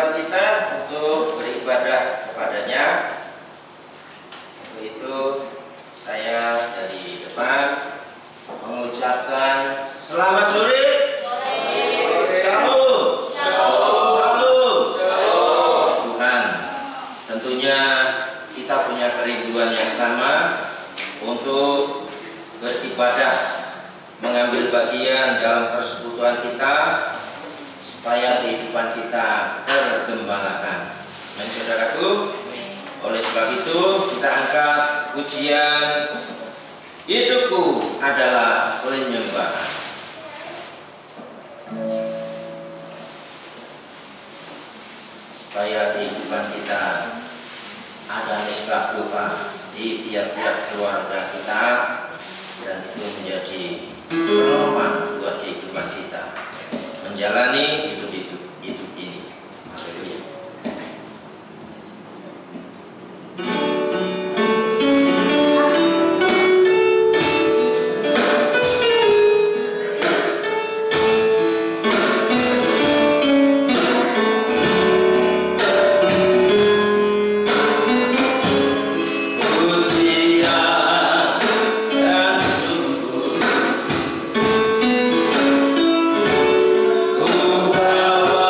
kehidupan kita untuk beribadah kepadanya. Untuk itu saya dari depan mengucapkan selamat sore. Salam. Tuhan, tentunya kita punya kerinduan yang sama untuk beribadah, mengambil bagian dalam persekutuan kita supaya kehidupan kita tergembalakan. Dan saudaraku, oleh sebab itu kita angkat pujian hidupku adalah penyembahan. Supaya kehidupan kita ada nisbah doa di tiap-tiap keluarga kita, dan itu menjadi pedoman buat kehidupan kita menjalani hidup ini. Haleluya. Kau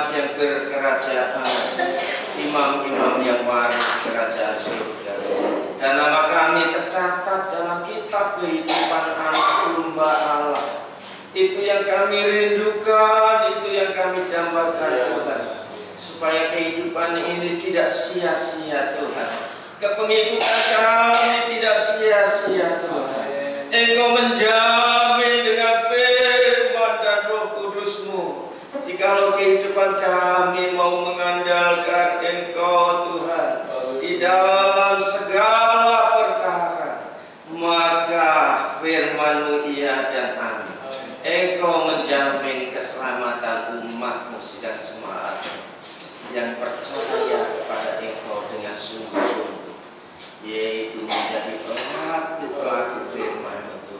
umat yang berkerajaan, imam-imam yang waris kerajaan surga. Dan nama kami tercatat dalam kitab kehidupan anak domba Allah. Itu yang kami rindukan, itu yang kami dambakan Tuhan, supaya kehidupan ini tidak sia-sia Tuhan. Kepengikutan kami tidak sia-sia Tuhan. Engkau menjamin dengan firman dan Roh Kudus-Mu, jikalau kehidupan kami mau mengandalkan Engkau Tuhan di dalam segala perkara, maka firman-Mu iya dan amin. Engkau menjamin keselamatan umat-Mu dan jemaat yang percaya kepada Engkau dengan sungguh-sungguh, yaitu menjadi pelaku firman itu.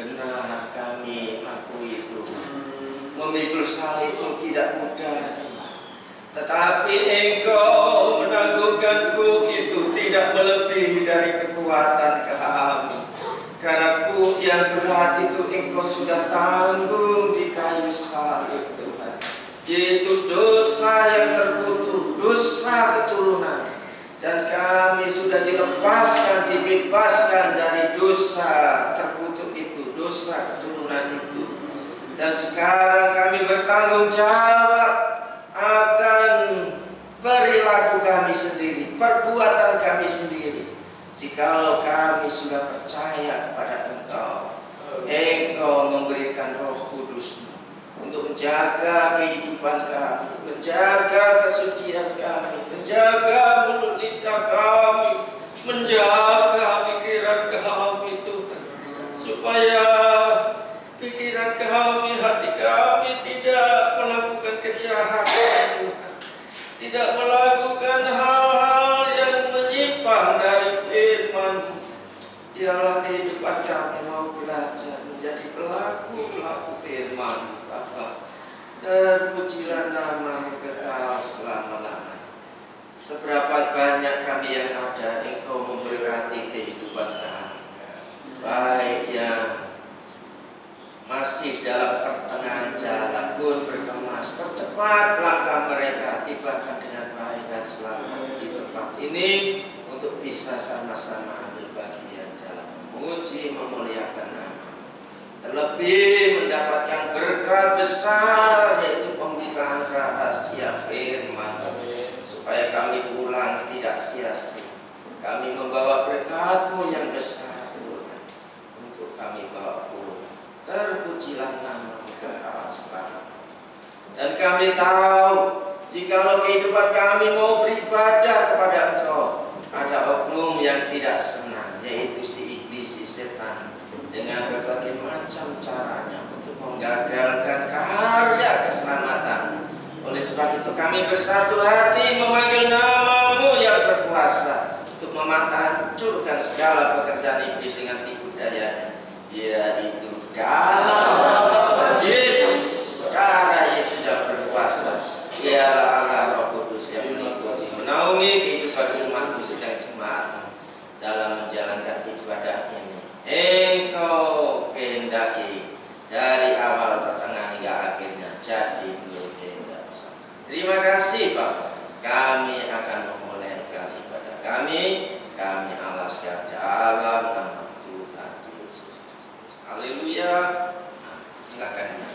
Benar, kami akui itu. Memikul salib itu tidak mudah, tetapi Engkau menanggungkan kuk itu tidak melebihi dari kekuatan kami. Karena kuk yang berat itu Engkau sudah tanggung di kayu salib Tuhan, yaitu dosa yang terkutuk, dosa keturunan. Dan kami sudah dilepaskan, dibebaskan dari dosa terkutuk itu, dosa keturunan itu. Dan sekarang kami bertanggung jawab akan perilaku kami sendiri, perbuatan kami sendiri. Jikalau kami sudah percaya kepada Engkau, Engkau memberikan Roh Kudus-Mu untuk menjaga kehidupan kami, menjaga kesucian kami, menjaga mulut lidah kami, menjaga pikiran kami Tuhan, supaya pikiran kami, hati kami tidak melakukan kejahatan Tuhan, tidak melakukan hal-hal yang menyimpang dari firman-Mu. Biarlah kehidupan kami mau belajar menjadi pelaku firman-Mu Bapa. Terpujilah nama-Mu kekal selama-lamanya. Seberapa banyak kami yang ada, Engkau memberkati kehidupan kami, baik yang masih dalam pertengahan jalan pun berkemas, percepat langkah mereka, tibakan dengan baik dan selamat di tempat ini, untuk bisa sama-sama ambil bagian dalam memuji memuliakan nama, terlebih mendapatkan berkat besar, yaitu pembukaan rahasia firman, supaya kami pulang tidak sia-sia. Kami membawa berkat-Mu yang besar Tuhan, untuk kami bawa pulang. Terpujilah nama-Mu kekal selamanya. Dan kami tahu, jikalau kehidupan kami mau beribadah kepada Engkau, ada oknum yang tidak senang, yaitu si iblis, si setan, dengan berbagai macam caranya untuk menggagalkan karya keselamatan. Oleh sebab itu kami bersatu hati memanggil nama-Mu yang berkuasa untuk memancurkan segala pekerjaan iblis dengan tipu daya, yaitu dalam Yesus, cara Yesus yang berkuasa. Dialah Allah Roh Kudus yang mengikuti, menaungi kehidupan umat-Mu sedang jemaat dalam menjalankan ibadah ini. Engkau kehendaki dari awal pertengahan hingga akhirnya jadi menurut kehendak bersama. Terima kasih Bapak. Kami akan memulaikan ibadah kami alaskan dalam nama Tuhan Yesus Kristus. Haleluya. Silakan.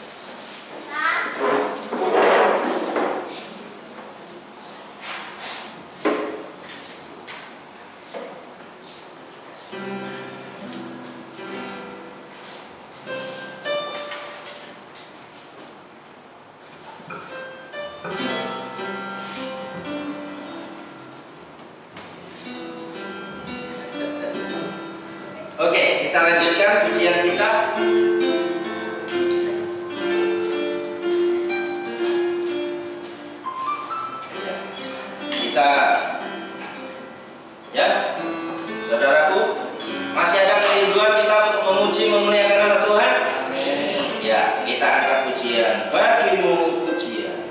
Oke, kita lanjutkan pujian kita. Kita, ya, saudaraku, masih ada kerinduan kita untuk memuji memuliakan nama Tuhan? Ya, kita angkat pujian. Bagimu pujian.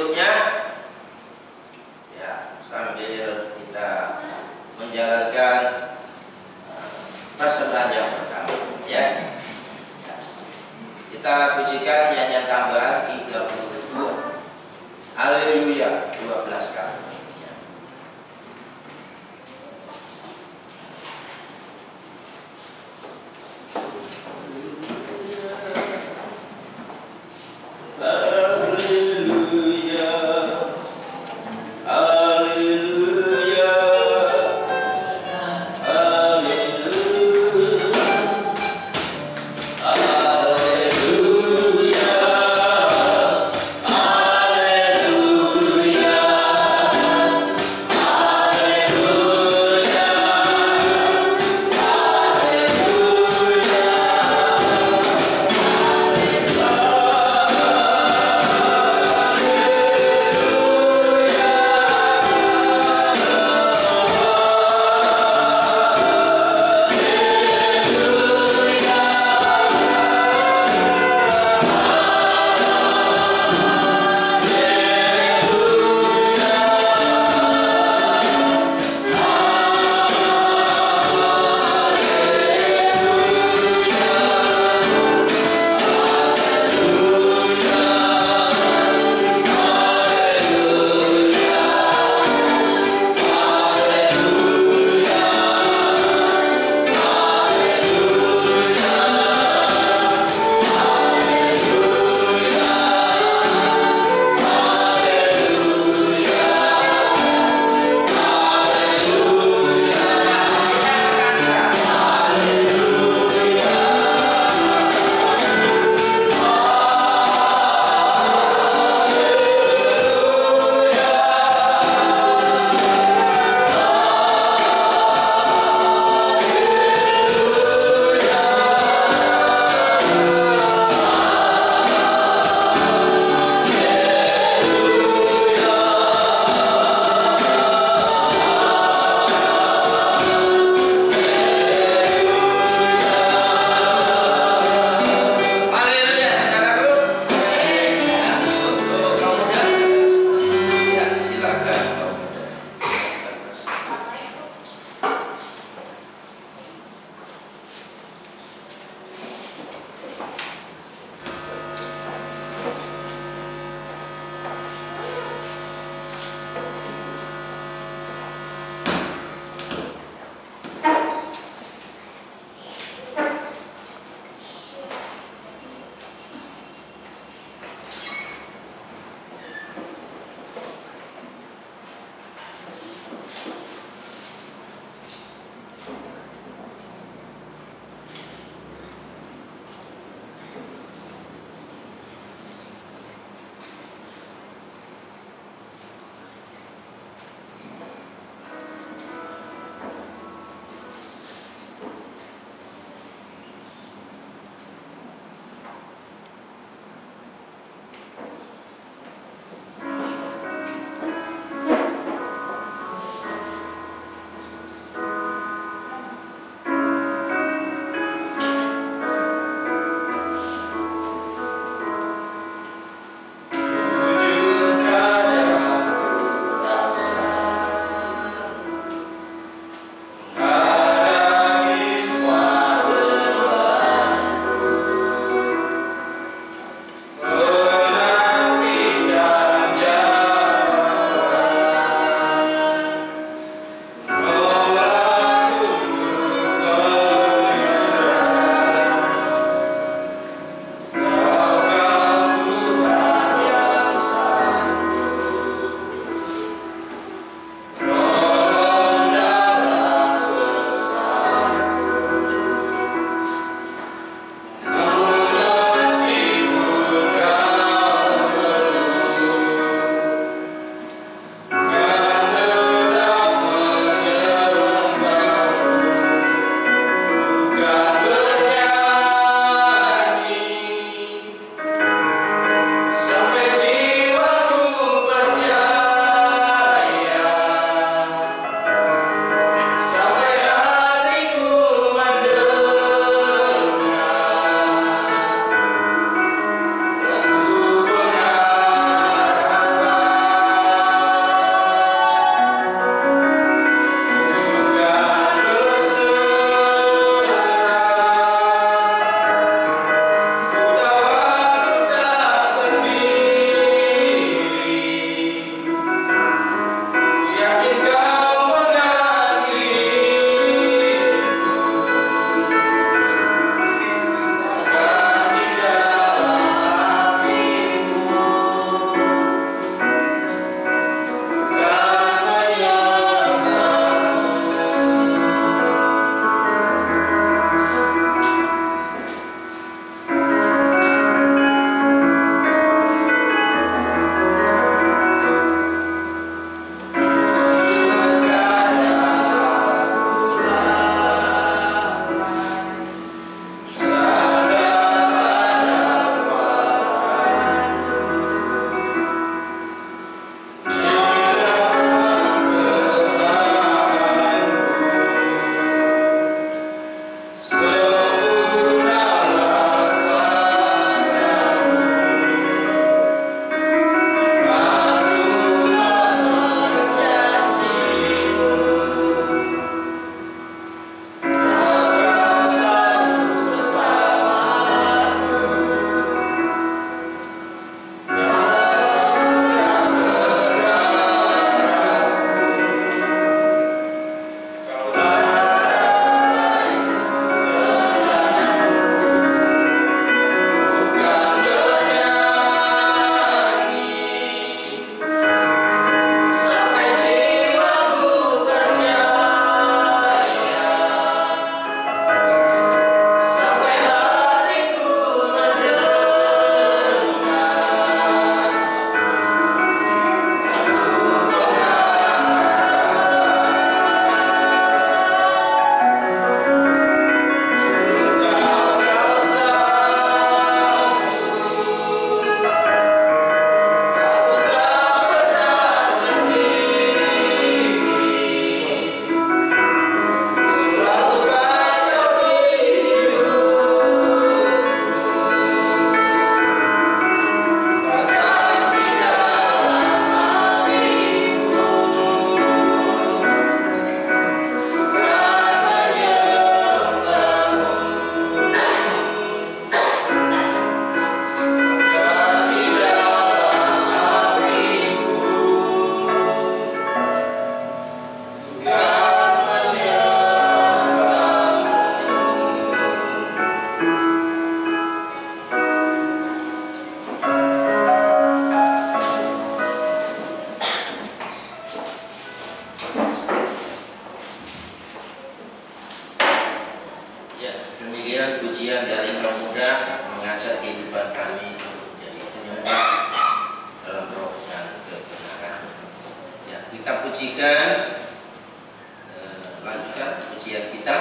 berikutnya ya, sambil kita menjalankan persembahan yang pertama ya. Kita pujikan nyanyian tambahan 32. Haleluya 12 kali. Hallelujah. pujikan, lanjutkan pujian kita,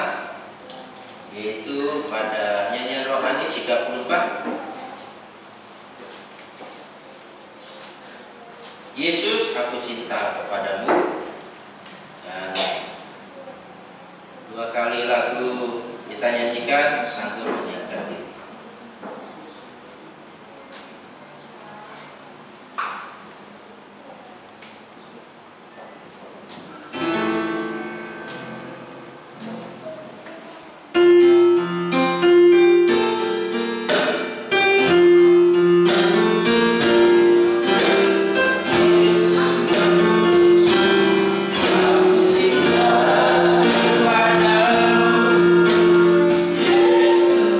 yaitu pada nyanyian rohani 34. Yesus, aku cinta kepadamu. Dan 2 kali lagu kita nyanyikan sambil menyiapkan diri. Cinta kepadamu, Yesus.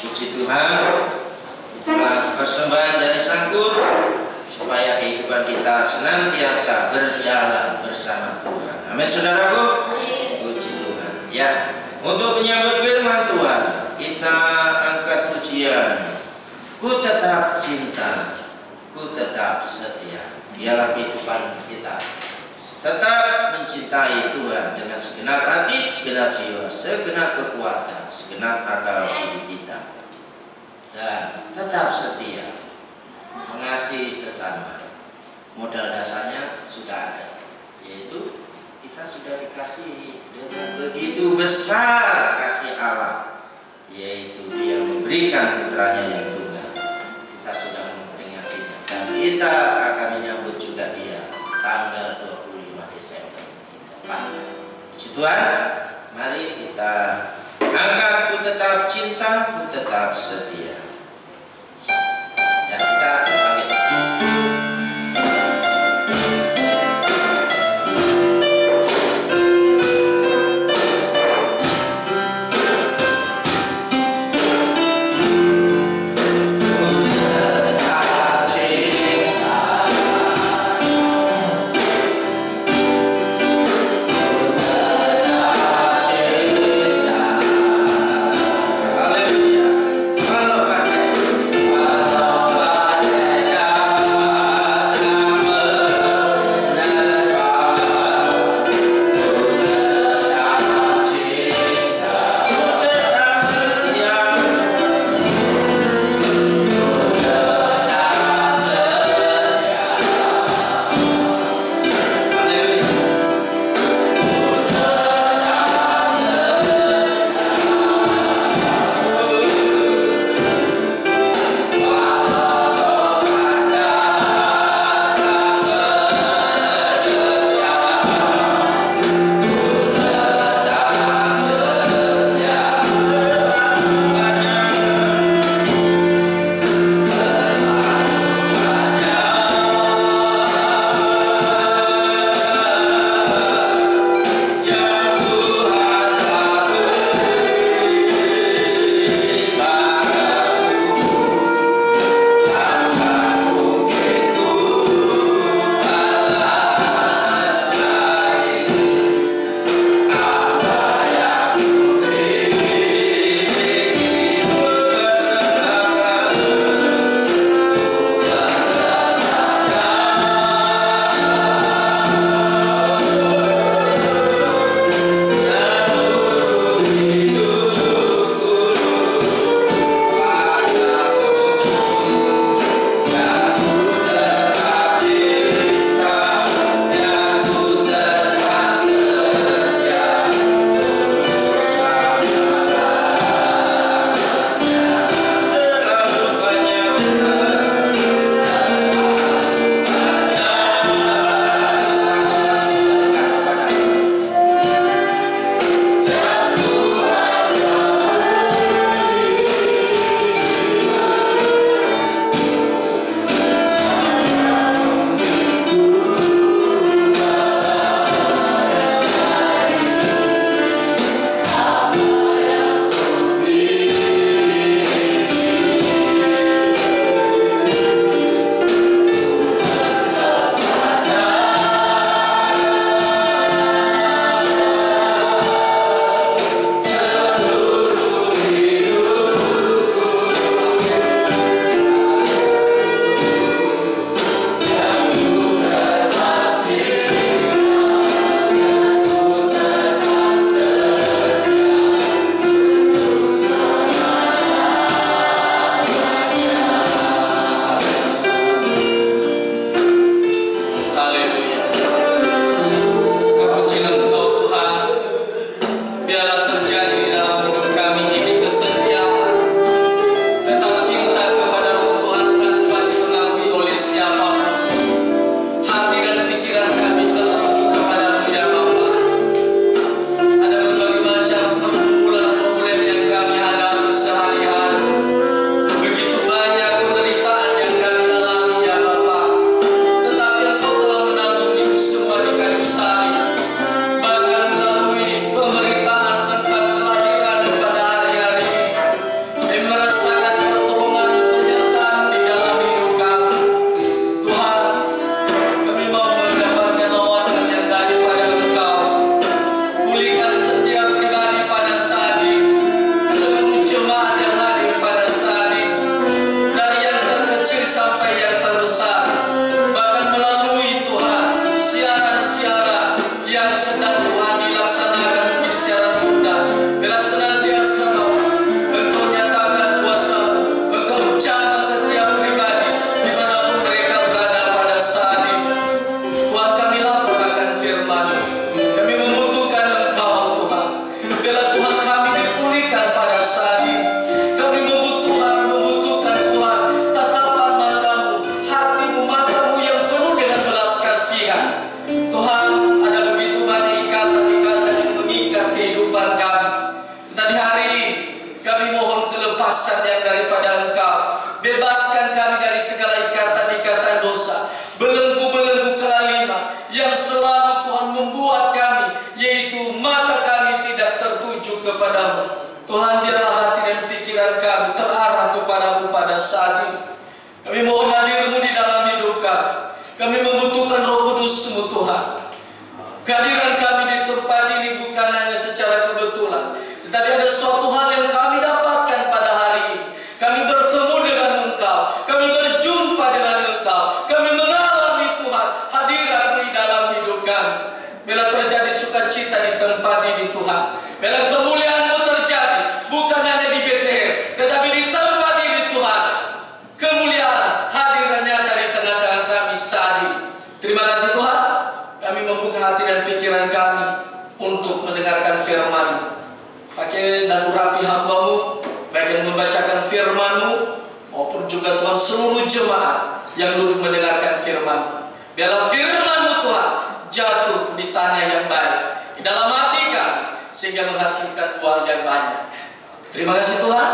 Puji Tuhan, itulah persembahan dari Sangkur supaya kehidupan kita senantiasa berjalan bersama Tuhan. Amin, saudaraku. Puji Tuhan. Ya, untuk menyambut firman Tuhan, kita angkat pujian. Ku tetap cinta, ku tetap setia. Dialah kehidupan kita. Tetap mencintai Tuhan dengan segenap hati, segenap jiwa, segenap kekuatan, segenap akal kita. Dan tetap setia, mengasihi sesama. Modal dasarnya sudah ada, yaitu kita sudah dikasihi dengan begitu besar kasih Allah, yaitu Dia memberikan putranya yang tunggal. Kita sudah memperingatinya dan kita akan menyambut juga Dia tanggal 25 Desember depan. Puji Tuhan, mari kita angkat ku tetap cinta, ku tetap setia. Dan kita pamit. Haleluya. Kalau saat ini. Kami mohon hadir-Mu di dalam hidup kami. Kami membutuhkan Roh Kudus-Mu Tuhan. Kehadiran kami di tempat ini bukan hanya secara kebetulan, tetapi ada suatu hal yang kami dapatkan pada hari ini. Kami bertemu dengan Engkau, kami berjumpa dengan Engkau, kami mengalami Tuhan hadirat-Mu di dalam hidup kami. Bila terjadi sukacita di tempat ini Tuhan, bila kemuliaan-Mu terjadi bukan hanya di Bethlehem, tetapi di tempat ini Tuhan, kemuliaan hadirat nyata di tengah-tengah kami saat ini. Terima kasih Tuhan, kami membuka hati dan pikiran kami untuk mendengarkan firman-Mu. Pakai dan urapi hamba-Mu, baik yang membacakan firman-Mu maupun juga Tuhan seluruh jemaat yang duduk mendengarkan firman-Mu. Biarlah firman-Mu Tuhan jatuh di tanah yang baik di dalam hati kami, sehingga menghasilkan buah yang banyak. Terima kasih Tuhan,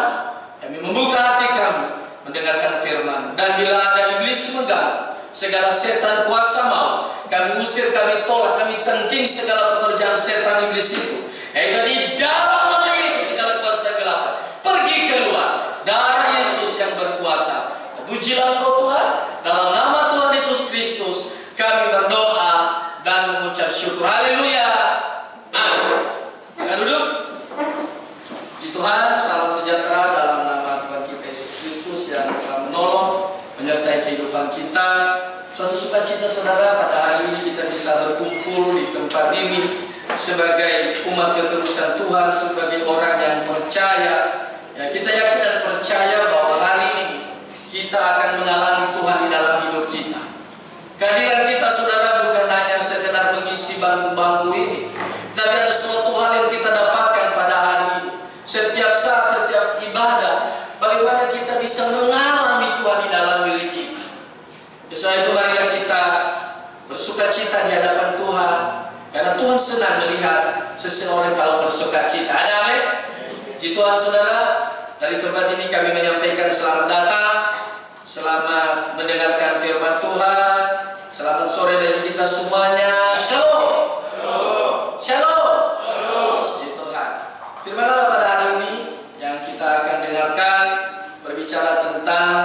kami membuka hati kami mendengarkan firman. Dan bila ada iblis mengganggu, segala setan kuasa maut, kami usir, kami tolak, kami tengking segala pekerjaan setan iblis itu. Yaitu di dalam nama Yesus segala kuasa gelap pergi keluar. Darah Yesus yang berkuasa. Pujilah Engkau Tuhan. Dalam nama Tuhan Yesus Kristus kami berdoa dan mengucap syukur. Haleluya. Amin. Silakan duduk. Puji Tuhan, salam sejahtera dalam nama Tuhan kita Yesus Kristus yang telah menolong menyertai kehidupan kita. Suatu sukacita saudara, pada hari ini kita bisa berkumpul di tempat ini sebagai umat keterusan Tuhan, sebagai orang yang percaya. Ya, kita yakin dan percaya bahwa hari ini kita akan mengalami Tuhan di dalam hidup kita. Kehadiran kita saudara bukan hanya sekedar mengisi bangku-bangku ini, tapi ada suatu hal yang kita dapatkan pada hari ini. Setiap saat, setiap ibadah, bagaimana kita bisa mengalami Tuhan di dalam diri kita. Sesuai itu marilah kita bersukacita di hadapan Tuhan, karena Tuhan senang melihat seseorang kalau bersukacita. Ada amin? Puji Tuhan saudara, dari tempat ini kami menyampaikan selamat datang, selamat mendengarkan firman Tuhan, selamat sore bagi kita semuanya. Shalom. Shalom. Shalom. Shalom. Puji Tuhan. Firman Allah pada hari ini yang kita akan dengarkan berbicara tentang,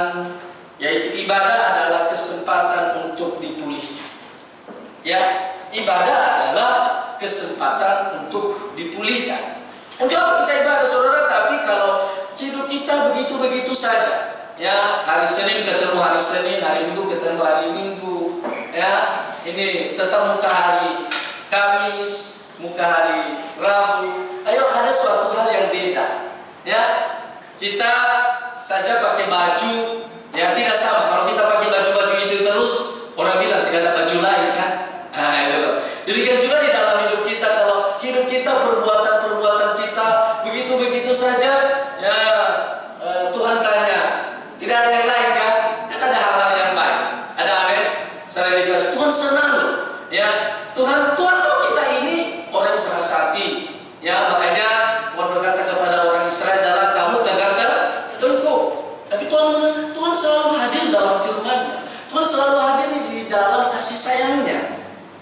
yaitu ibadah adalah kesempatan untuk dipulihkan. Ya, ibadah adalah kesempatan untuk dipulihkan. Untuk apa kita ibadah saudara? Tapi kalau hidup kita begitu-begitu saja, ya, hari Senin ketemu hari Senin, hari Minggu ketemu hari Minggu, ya, ini tetap muka hari Kamis, muka hari Rabu. Ayo, ada suatu hal yang beda, ya. Kita saja pakai baju, ya, tidak sama. Kalau kita pakai baju-baju itu terus, orang bilang tidak ada baju lain kan? Nah, itu. Demikian juga di dalam hidup kita, kalau hidup kita, perbuatan-perbuatan kita begitu-begitu saja, ya, Tuhan tanya, tidak ada yang lain kan? Kan ada hal-hal yang baik. Ada amin? Saya dikasih Tuhan senang, ya. Tuhan tahu kita ini orang keras hati, ya. Makanya Tuhan berkata kepada orang Israel adalah kamu tegar tengkuk. Tapi Tuhan selalu hadir dalam firman-Nya. Tuhan selalu hadir di dalam kasih sayang-Nya.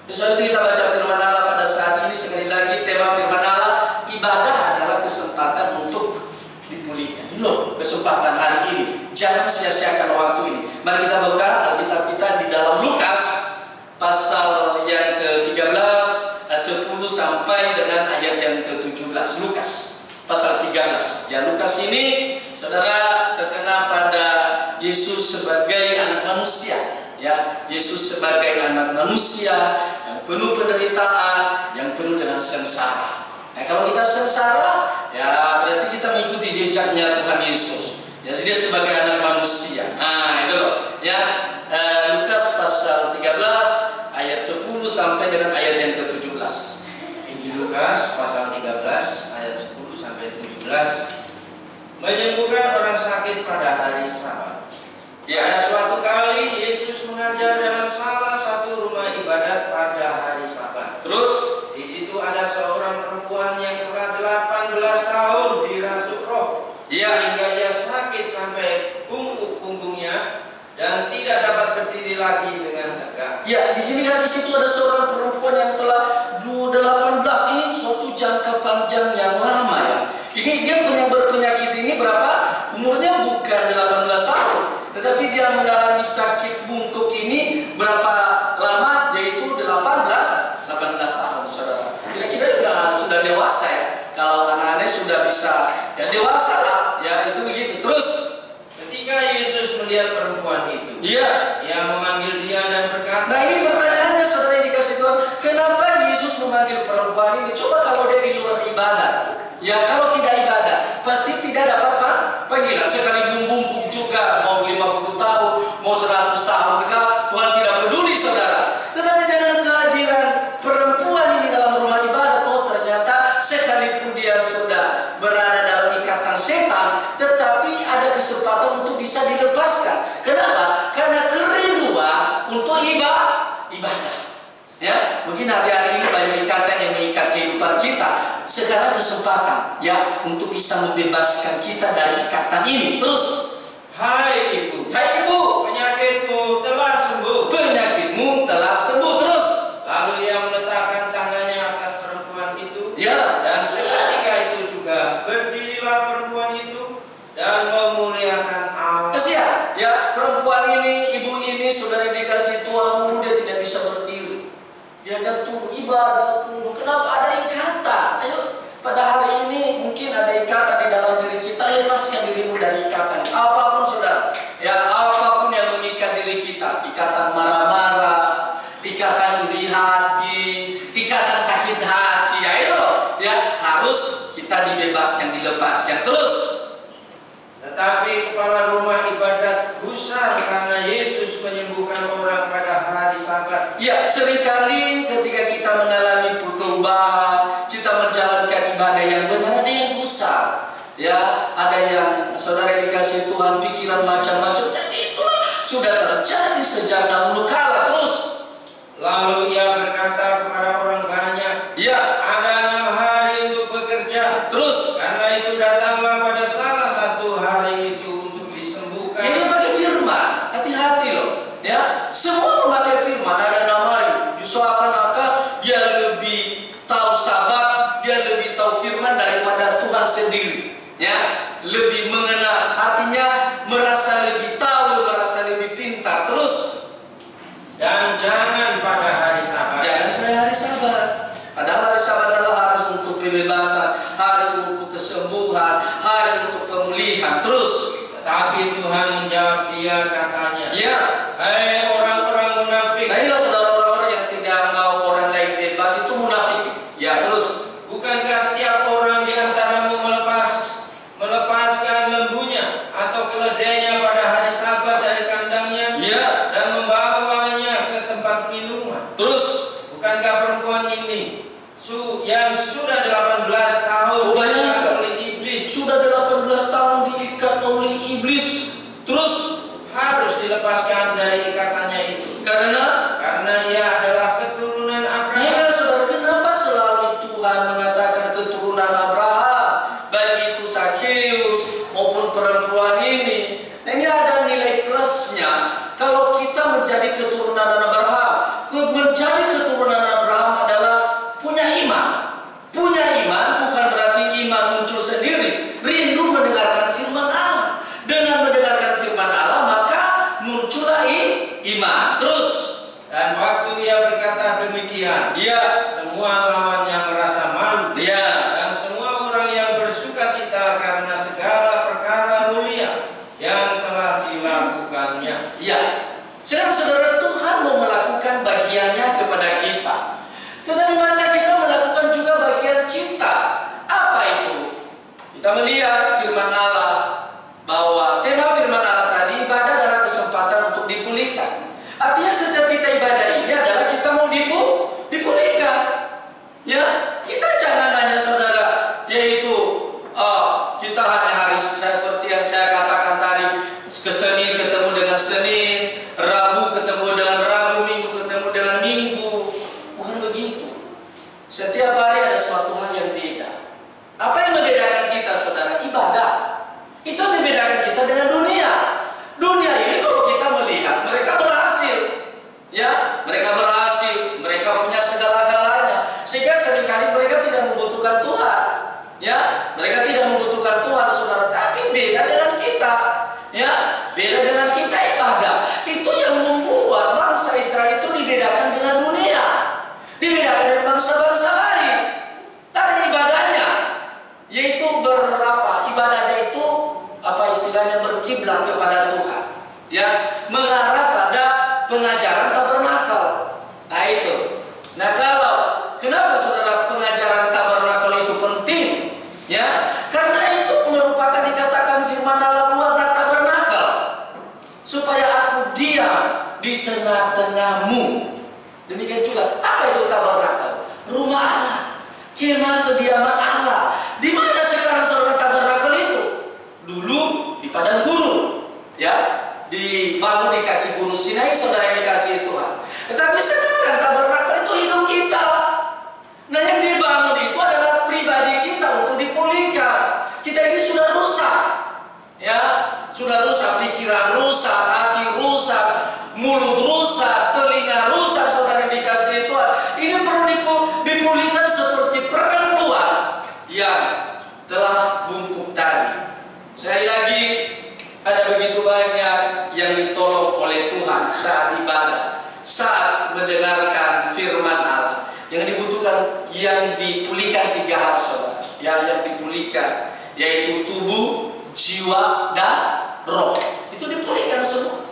Soal itu kita baca firman Allah pada saat ini. Sekali lagi tema firman Allah, ibadah adalah kesempatan untuk dipulihkan. Ini loh kesempatan hari ini. Jangan sia-siakan waktu ini. Mari kita buka Alkitab kita di dalam Lukas pasal yang ke-13 ayat 10 sampai dengan ayat yang ke-17. Lukas pasal 13. Ya, Lukas ini saudara terkena pada Yesus sebagai anak manusia. Ya, Yesus sebagai anak manusia yang penuh penderitaan, yang penuh dengan sengsara. Nah, kalau kita sengsara, ya berarti kita mengikuti jejaknya Tuhan Yesus. Ya, dia sebagai anak manusia. Nah, itu loh. Ya, Lukas pasal 13 ayat 10 sampai dengan ayat yang ke-17. Injil Lukas pasal 13 ayat 10 sampai 17. Menyembuhkan orang sakit pada hari Sabat. Ya. Pada suatu kali Yesus mengajar dalam salah satu rumah ibadat pada hari Sabat. Terus di situ ada seorang perempuan yang telah 18 tahun dirasuk roh, sehingga dia sakit sampai punggungnya dan tidak dapat berdiri lagi dengan tegak. Ya, di situ ada seorang perempuan yang telah 18. Ini suatu jangka panjang yang lama ya. Ini dia berpenyakit ini berapa? Umurnya bukan 18 tahun. tetapi dia mengalami sakit bungkuk ini berapa lama? Yaitu 18 tahun, saudara. Kira-kira sudah dewasa ya. Kalau anak-anak sudah bisa ya dewasa lah, ya itu begitu. Terus ketika Yesus melihat perempuan itu, dia memanggil dia dan berkata. Nah ini pertanyaannya, saudara yang dikasih Tuhan, kenapa Yesus memanggil perempuan ini? Coba kalau dia di luar ibadah, ya kalau tidak ibadah, pasti tidak dapat panggilan. Sekali bungkuk juga, mau 50 tahun, mau 100 tahun, Tuhan tidak peduli, saudara. Tetapi dengan kehadiran perempuan ini dalam rumah ibadah, oh ternyata sekalipun dia sudah berada dalam ikatan setan, tetapi ada kesempatan untuk bisa dilepaskan. Kenapa? Karena kerinduan untuk ibadah. Ya, mungkin hari-hari ini banyak ikatan yang mengikat kehidupan kita. Sekarang kesempatan ya untuk bisa membebaskan kita dari ikatan ini. Terus, hai ibu, penyakitmu telah sembuh. Penyakitmu telah sembuh. Terus, lalu ia meletakkan tangannya atas perempuan itu. Ya, dan seketika itu juga berdirilah perempuan itu dan memuliakan Allah. kasihan ya perempuan ini, ibu ini, saudara dikasih Tuhan, dia tidak bisa berdiri. Dia jatuh ibadah. Kenapa? Ada ikatan. Ayo, pada hari ini mungkin ada ikatan di dalam diri kita. Lepaskan dirimu dari ikatan. Apapun, saudara. Ya, apapun yang mengikat diri kita. Ikatan marah-marah, ikatan iri hati, ikatan sakit hati. Ya itu loh. Ya, harus kita dibebaskan, dilepaskan. Terus. Tetapi kepala rumah ibadat gusar karena Yesus menyembuhkan orang pada hari Sabat. Ya, seringkali ketika kita mengalami perubahan, kita menjalankan ibadah yang benar, ada yang gusar. Ya, ada yang saudara dikasih Tuhan pikiran macam-macam. Jadi itulah sudah terjadi sejak dahulu kala. Terus, lalu ia berkata kepada orang banyak, ya, ada 6 hari untuk bekerja. Terus, karena itu datanglah pada salah satu hari itu untuk disembuhkan. ini pakai firman, hati-hati loh. Ya, semua memakai firman, ada 6 hari. Justru akan dia lebih tahu Sabat, dia lebih tahu firman daripada Tuhan sendiri. Ya, lebih mengenal, artinya merasa lebih tahu, merasa lebih pintar. Terus, dan jangan pada hari Sabat. jangan pada hari Sabat. Padahal hari Sabat adalah hari untuk pembebasan, hari untuk kesembuhan, hari untuk pemulihan. Terus, tetapi Tuhan menjawab dia, katanya, ya, hai orang-orang munafik. nah inilah saudara orang-orang yang tidak mau orang lain bebas, itu munafik. Ya, terus, bukankah setiap orang di antaramu melepaskan lembunya atau keledainya pada hari Sabat dari kandangnya, ya, dan membawanya ke tempat minuman? terus, Bukankah perempuan ini yang sudah 18 tahun diikat oleh iblis, sudah 18 tahun diikat oleh iblis, terus harus dilepaskan dari ikatannya itu? Karena ia adalah keturunan Abraham. Ya, saudara, kenapa selalu Tuhan mengatakan keturunan Abraham, baik itu Zakheus maupun perempuan ini? Nah, ini ada nilai plusnya. Kalau kita menjadi keturunan Abraham, menjadi keturunan Abraham adalah punya iman. Punya iman bukan berarti iman muncul sendiri. Rindu mendengarkan firman Allah. Dengan mendengarkan firman Allah, maka muncullah iman. Terus, Dan waktu ia berkata demikian, ya, semua lawannya merasa malu, ya, dan semua orang yang bersuka cita karena segala perkara mulia yang telah dilakukannya. ya. Sekarang saudara, Tuhan mau melakukan bagiannya kepada kita. Tetapi marilah kita melakukan juga bagian kita. Apa itu? Kita melihat firman Allah, bahwa tema firman Allah tadi, ibadah adalah kesempatan untuk dipulihkan. Artinya setiap kita ibadah ini adalah kita mau dipulihkan. Ya, kita jangan hanya saudara, yaitu kita hari-hari seperti yang saya katakan tadi, ke Senin ketemu dengan Senin, Rabu ketemu dengan Rabu, Minggu ketemu dengan Minggu. Bukan begitu. Setiap hari ada suatu hal yang beda. Apa yang membedakan kita, saudara? Ibadah. Itu yang membedakan kita dengan dunia. Dunia ini kalau kita melihat, mereka berhasil. Ya, mereka berhasil, mereka punya segala-galanya. Sehingga seringkali mereka tidak membutuhkan Tuhan. Ya, mereka tidak membutuhkan Tuhan, saudara. Tapi beda dengan kita. Ya, beda dengan kita ibadah. Itu yang membuat bangsa Israel itu dibedakan dengan dunia, dibedakan dengan bangsa-bangsa lain dari ibadahnya, yaitu ibadahnya itu istilahnya berkiblat kepada Tuhan, ya, mengarah pada pengajaran tabernakel. Nah itu. Nah kenapa saudara pengajaran tabernakel itu penting? Ya, karena itu merupakan dikatakan firman Allah buatlah tabernakel supaya aku diam di tengah-tengahmu. Demikian juga apa itu tabernakel? Rumah Allah, kemah kediaman Allah. Di mana sekarang saudara tabernakel itu? Dulu di padang gurun, ya, dibangun di kaki gunung Sinai, saudara yang dikasihi Tuhan. Tetapi sekarang tabernakel itu hidup kita. Nah, yang dibangun itu adalah pribadi kita untuk dipulihkan. Kita ini sudah rusak, ya, sudah rusak, pikiran rusak, hati rusak, mulut rusak, telinga rusak, saudara yang dikasihi Tuhan. Ini perlu dipulihkan seperti perempuan yang telah bungkuk tadi. Sekali lagi, ada begitu banyak yang ditolong oleh Tuhan saat ibadah, saat mendengarkan firman Allah. Yang dibutuhkan, yang dipulihkan 3 hal, saudara. Yang dipulihkan yaitu tubuh, jiwa, dan roh. Itu dipulihkan semua.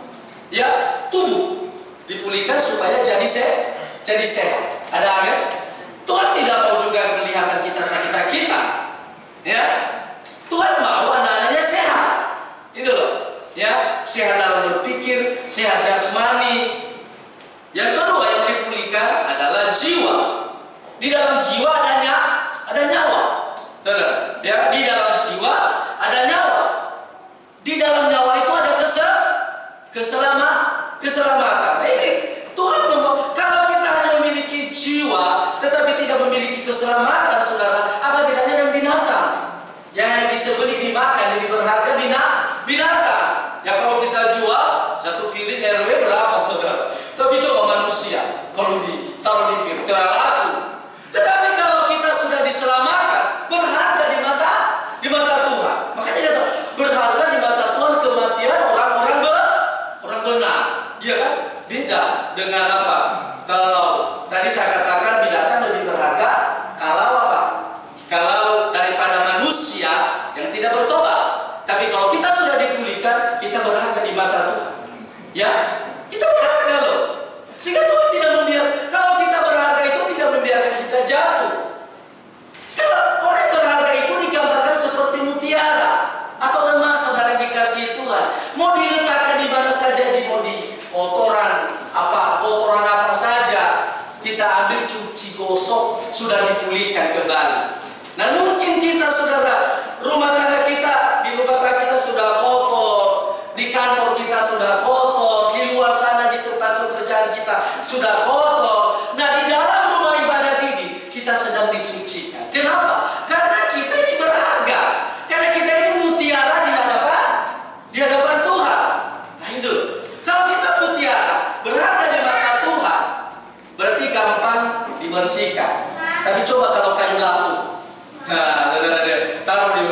Ya, tubuh dipulihkan supaya jadi sehat. Ada amin? Tuhan tidak mau juga melihat kita sakit-sakitan. Ya, Tuhan mau anak-anaknya sehat. Itu loh. Ya, sehat dalam berpikir, sehat jasmani. Yang kedua yang dipulihkan adalah jiwa. Di dalam jiwa ada nyawa. Dengar, ya, di dalam jiwa ada nyawa. Di dalam nyawa itu ada keselamatan. Nah, ini Tuhan membawa. Kalau kita hanya memiliki jiwa tetapi tidak memiliki keselamatan, saudara, apa bedanya dengan binatang? Yang disembelih dimakan, jadi berharga binatang. Ya, kalau kita jual 1 piring RW berapa, saudara? Tapi coba manusia, kalau ditaruh di piring tidak laku. Tetapi kalau kita sudah diselamatkan, berharga di mata Tuhan. Makanya kata berharga di mata Tuhan kematian orang benar. Iya kan? Beda dengan apa? Kalau tadi saya katakan binatang lebih berharga kalau apa? Kalau daripada manusia yang tidak bertobat. Tapi kalau kita sudah dipulihkan, kita berharga di mata Tuhan. Ya, kita berharga loh. Sehingga Tuhan tidak membiarkan, kalau kita berharga itu tidak membiarkan kita jatuh. Kalau orang berharga itu digambarkan seperti mutiara atau emas, saudara yang dikasihi Tuhan. Mau diletakkan di mana saja, mau di kotoran apa saja, kita ambil, cuci, gosok, sudah dipulihkan kembali. Nah, mungkin kita, saudara, di rumah tangga kita sudah kotor, di kantor kita sudah kotor, di luar sana di tempat pekerjaan kita sudah kotor. Nah, di dalam rumah ibadat ini kita sedang disucikan. Kenapa? Karena kita ini berharga. Karena kita ini mutiara di hadapan Tuhan. Nah, itu. Kalau kita mutiara berharga di mata Tuhan, berarti gampang dibersihkan. Tapi coba kalau kayu lampu, nah, taruh di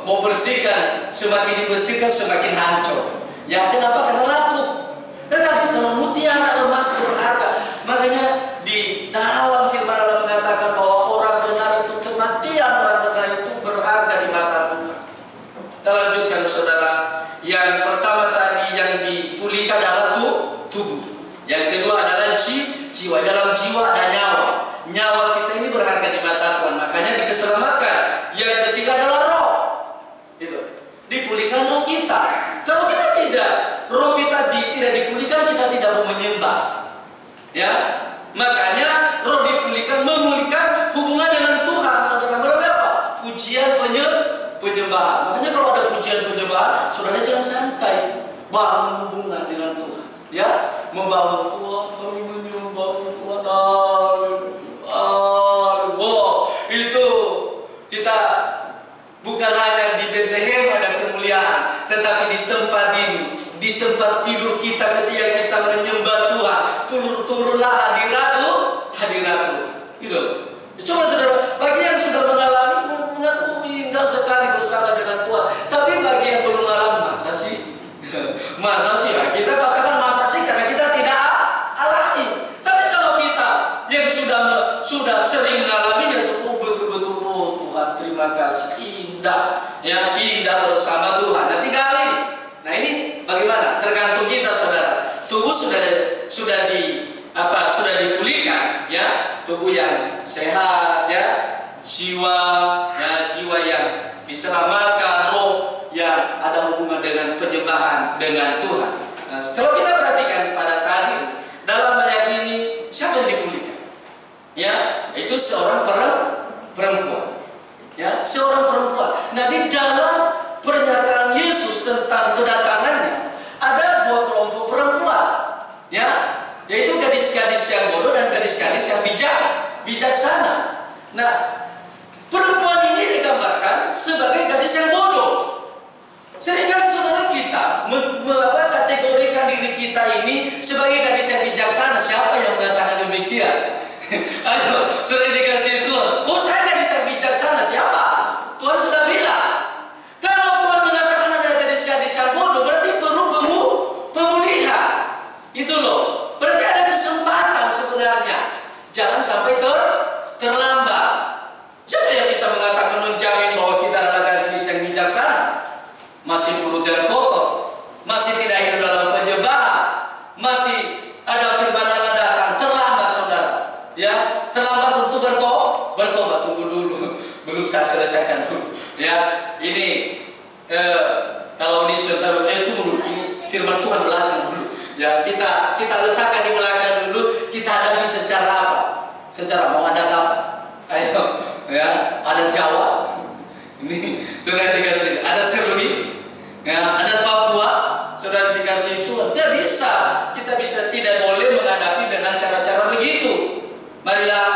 mau bersihkan, semakin dibersihkan semakin hancur. Ya, kenapa? Karena lapuk. Tetapi kalau mutiara emas berharga. Makanya di dalam firman Allah mengatakan bahwa orang benar itu, kematian orang benar itu berharga di mata Tuhan. Kita lanjutkan, saudara. Yang pertama tadi yang dipulihkan adalah tubuh. Yang kedua adalah jiwa. Dalam jiwa ada nyawa. Nyawa kita ini berharga di mata Tuhan. Makanya dikeselamatkan. Yang ketiga adalah roh. Itu. Dipulihkan roh kita. Kalau kita roh kita tidak dipulihkan, kita tidak mau menyembah. Ya. Makanya roh dipulihkan, memulihkan hubungan dengan Tuhan, saudara. Melalui apa? Pujian penyembahan. Makanya kalau ada pujian penyembahan, saudara jangan santai. Bangun hubungan dengan Tuhan. Ya. Membangun Tuhan, kami menyembah Tuhan. Itu kita bukan hanya di Bethlehem ada kemuliaan, tetapi di tempat ini, di tempat tidur kita ketika kita menyembah Tuhan, turunlah hadirat Tuhan. Gitu. Coba saudara, bagi yang sudah mengalami, indah sekali bersama dengan Tuhan. Tapi bagi yang belum mengalami, masa sih? Masa sih ya? Kita katakan masa sih karena kita tidak alami. Tapi kalau kita yang sudah sering mengalaminya, betul-betul, oh Tuhan terima kasih, indah, ya indah bersama Tuhan. Nah tinggal ini. Nah ini bagaimana? Tergantung kita saudara. Tubuh sudah dipulihkan, ya tubuh yang sehat, ya jiwa yang diselamatkan, roh yang ada hubungan dengan penyembahan dengan Tuhan. Nah, kalau kita perhatikan pada saat ini dalam ayat ini siapa yang dipulihkan? Ya, itu seorang perempuan. Ya, seorang perempuan. Nah, di dalam pernyataan Yesus tentang kedatangannya ada dua kelompok perempuan. Ya, yaitu gadis-gadis yang bodoh dan gadis-gadis yang bijaksana. Nah, perempuan ini digambarkan sebagai gadis yang bodoh. Seringkali saudara kita kategorikan diri kita ini sebagai gadis yang bijaksana. Siapa yang mengatakan demikian? Ayo, sudah dikasih Tuhan. Oh, saya gadis yang bijaksana. Siapa? Tuhan sudah bilang. Kalau Tuhan mengatakan ada gadis-gadis yang bodoh, berarti perlu pemulihan. Itu loh. Berarti ada kesempatan sebenarnya. Jangan sampai terlambat. Siapa yang bisa mengatakan menjamin bahwa kita adalah gadis yang bijaksana? Masih perut yang kotor, masih tidak hidup dalam penyembahan, masih ada firman Allah datang terlambat saudara. Ya, terlambat untuk bertobat. Tunggu dulu, belum saya selesaikan dulu. Ya, ini kalau ini cerita tunggu dulu. Ini firman Tuhan belakang dulu. Ya, kita letakkan di belakang dulu. Kita hadapi secara apa? Secara mau adat apa? Ayo, ya, adat Jawa. Ini sudah dikasih adat Seruni, ya, adat Papua sudah dikasih Tuhan. Tidak bisa, kita tidak boleh menghadapi dengan cara-cara begitu. Marilah